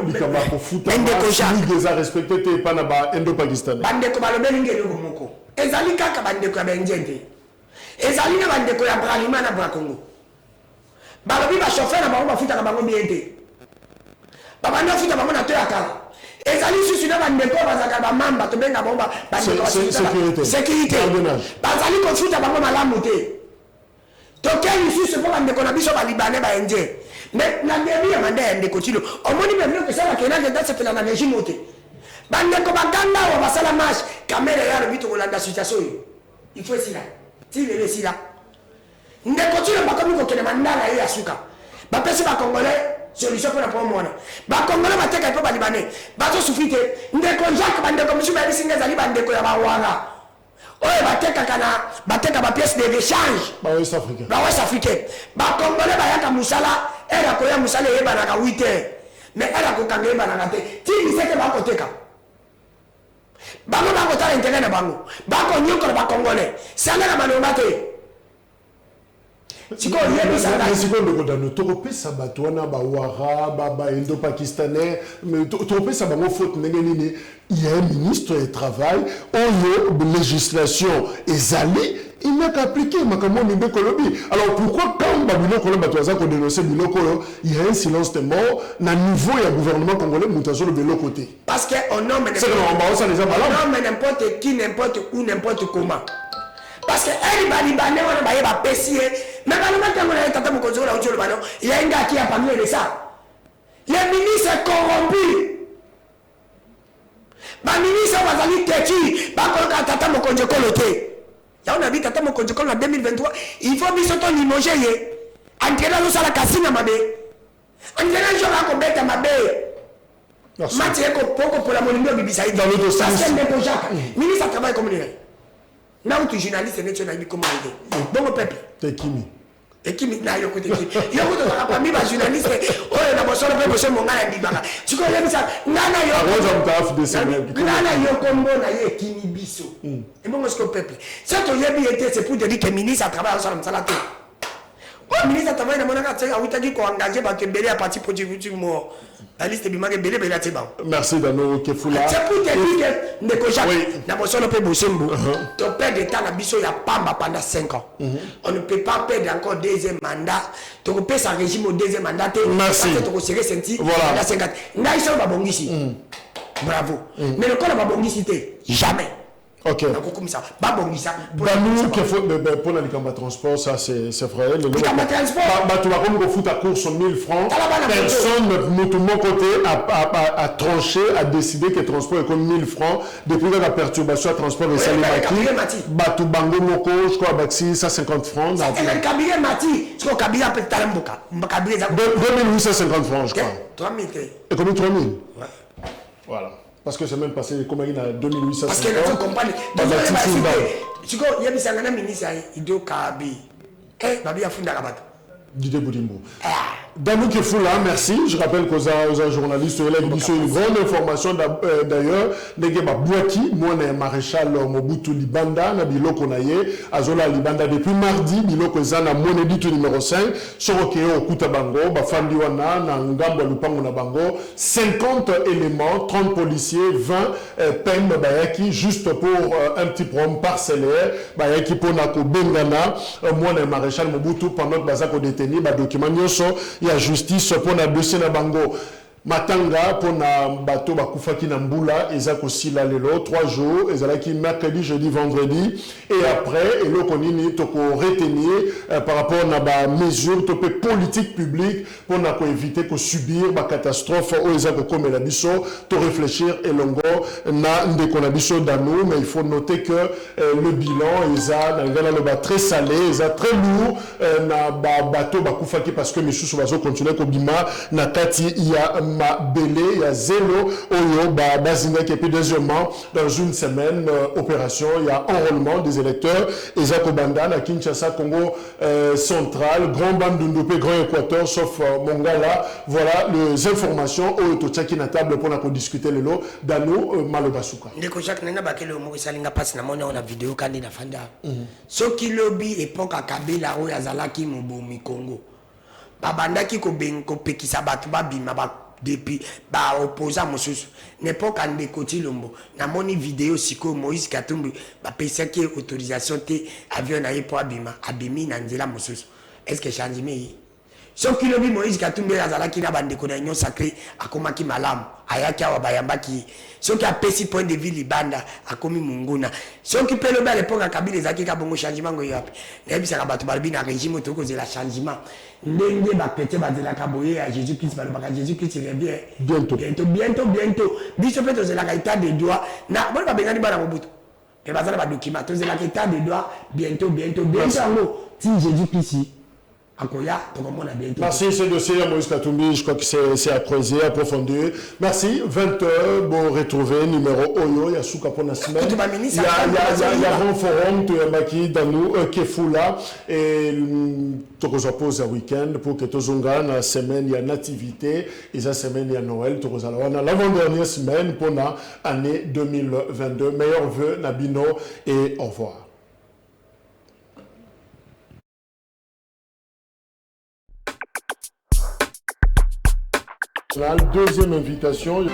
Likamba pour foot à des a respecté tes panaba indo-pakistanais. Bandeko balobeli ngelo moko. Ezali kaka bandeko ya benjende. Ezali na bandeko ya bralima na brakongo. Balobi ba chauffeur na bango bafuta na bango biente. Babanda futa bango na to ya kala. Ezali susu na bandeko bazaka ba mamba to benga bomba bandeko sécurité. Bazali ko futa bango malamu te. To keli susu po bandeko na biso ba libanais ba indien. Mais la mairie a demandé à Ndekotilo. Au moins, il y a que ça, la Kenya, c'est la régime. Bandeko Baganda, on va la marche. Caméra, il y a le situation. Il faut essayer là. Il est ici là. Ndekotilo, il y a comme il mandala et Asuka. Il y a Congolais, solution pour la première. Les Congolais, il y a des Libanais. Il y a des souffrités. Ndeko Jacques, Bandeko, M. Babisinga, Bandeko, Yabawanga. Oh, bateka ba pièce de rechange. Ba West Africain. Ba West Africain. Ba Congolais ba yaka musala, elle a koya musala yeba na 8 heures. Mais elle a kokanga yeba na te. Ti miseke ba koteka. Ba ko ba ko ta intérêt na bango. Ba ko nyoko ba Congolais. Sanga na malomba te. Siko yebi sanga. Siko ndoko dano tokope sabatwana ba wara ba indo-pakistanais mais tokope sabango faute ndenge nini. Il y a un ministre du travail, on a une législation ezali il n'a qu'à appliquer Makambo Mimbe Kolobi. Alors pourquoi quand Babylon Koloba Toaza qu'on dénonce Biloko, il y a un silence de mort, na niveau il y a gouvernement congolais Moutazo de l'autre côté. Parce qu'on nomme n'importe qui, n'importe où, n'importe comment. Parce que les Libanais, on va pécier. Mais quand on a tata Mokonzo, il y a un gars qui a parlé de ça. Les ministres corrompus. Les ministres vont aller têtu. Quand tata Mokonzo coloté. On a dit tata Mokonzo en 2023. Il faut bien se limoger. Entrer dans la casine à ma baie. Entrer dans la combattre à ma baie. Mathieu Koko pour la monnaie de Bibisaï. Dans le dossier. Parce qu'elle n'est pas Jacques. Ministre travaille comme il est. Là où tu es journaliste, tu es comment il est. Bon peuple. T'es Kimi. Et Kimi, là, il y a côté Kimi. Il y a côté parmi les journalistes. Oh, il y a besoin de faire mon gars et Dibara. Tu connais ça? Nana Yokombo, na Kimi Bisso. Et bon, est-ce que peuple? Ça, tu as bien été, c'est pour te dire que le ministre a travaillé ensemble. Le ministre a travaillé dans mon agence. Il a dit qu'on a engagé par Kembele à partir productif. La liste de Bimage Bélé Bélé Teba. Merci Dano Kefula. C'est pour te dire que Nekoja, n'a pas solo pe Bosembo. Ton père d'État n'a biso ya pamba pendant 5 ans. On ne peut pas perdre encore deuxième mandat. Tu peux sa régime au deuxième mandat. Merci. Tu peux serrer senti. Voilà. 50. N'a pas babongisi. Bravo. Mais le corps n'a pas babongisi jamais. Ok. Banou, pour la Licamba Transport, ça c'est vrai. Le Licamba Transport. Tu vas comme au foot à course 1000 francs. Personne, de mon côté, a tranché, a décidé que le transport est comme 1000 francs. Depuis la perturbation à transport de Salimaki. Batou Bango Moko, je crois, Baxi, ça 50 francs. C'est le cabinet Mati. Je crois que cabinet peut être Talamboka. 2850 francs, je crois. 3000. Et combien 3000? Voilà. Parce que c'est même passé, comme il a 2800. Parce que les autres compagnies. Tu vois, il y a un ministre, il doit Kabi. Eh, Babi a fondé la batte. Didier Boudimbo. Danou Kefoula, merci. Je rappelle qu'aux journalistes, il y a une grande information d'ailleurs. Negeba Bouaki, moi, maréchal Mobutu Libanda, Nabiloko Naye, Azola Libanda, depuis mardi, Biloko Zana, Moneditu numéro 5, Sorokeo Kutabango, Bafandiwana, Nangambo Lupango Nabango, 50 éléments, 30 policiers, 20 peines Bayaki, juste pour un petit programme parcellaire, Bayaki pour Nako Bengana, moi, maréchal Mobutu, pendant que Bazako détenu, document il y a justice pour la dossier na bango matanga pour na bateau bakufaki na mbula ezako sila lelo 3 jours ezalaki mercredi jeudi vendredi et après et le konini toko retenir par rapport na ba mesure topé politique publique pour na ko éviter ko subir ba catastrophe o ezako comme la biso to réfléchir et longo na ndeko na biso Danou mais il faut noter que le bilan eza na ngala le ba très salé eza très lourd na ba bateau bakufaki parce que misusu bazo continuer ko bima na kati ya Belé, il y a zéro oyo bazinga et puis deuxièmement dans une semaine opération il y a enrôlement des électeurs Ezako Banda à Kinshasa Congo central Grand Bandundupe Grand Équateur sauf Mongala voilà les informations au Tochaki na table pour qu'on discuter le lot Danou Malobasuka ndeko Jacques nena bakele o mo salinga passe na mona on a vidéo kandi na fanda so ki lobby époque à Kabila o yazalaki mobomi Congo babandaki ko benko pekisa batu babima ba depuis ba opposant mosusu n'époque en Bekoti Lombo na moni vidéo siko Moïse Katumbi ba pesa ki autorisation te avion na yepo abimi na nzela mosusu est-ce que changement so ki lobi Moïse Katumbi azalaki na bandeko na union sacrée akomaki malamu ayaki awa bayambaki so ki apesi point de vue libanda akomi munguna so ki pelo ba l'époque à Kabila ezaki ka bongo changement ngo yapi na bisa ka bato balbi na régime to kozela changement ndenge ba pété ba zela ka boye à Jésus-Christ ba Jésus Christ revient bientôt biso peut ozela ka état de droit na bon ba bengani ba na Mobutu et ba zala ba document to zela ka état de droit bientôt ngo ti Jésus Christ. Merci, ce dossier à Moïse Katumbi, je crois que c'est à creuser, à approfondir. Merci, 20h, bon retrouver numéro Oyo, il y a Souka pour la semaine. Il y a un forum, tu es Maki, Danou, Kefula, et tu pose un week-end pour que tu aies la semaine, il y a Nativité, et la semaine, il y a Noël, tu as l'avant-dernière semaine pour l'année 2022. Meilleurs vœux, Nabino, et au revoir. La deuxième invitation.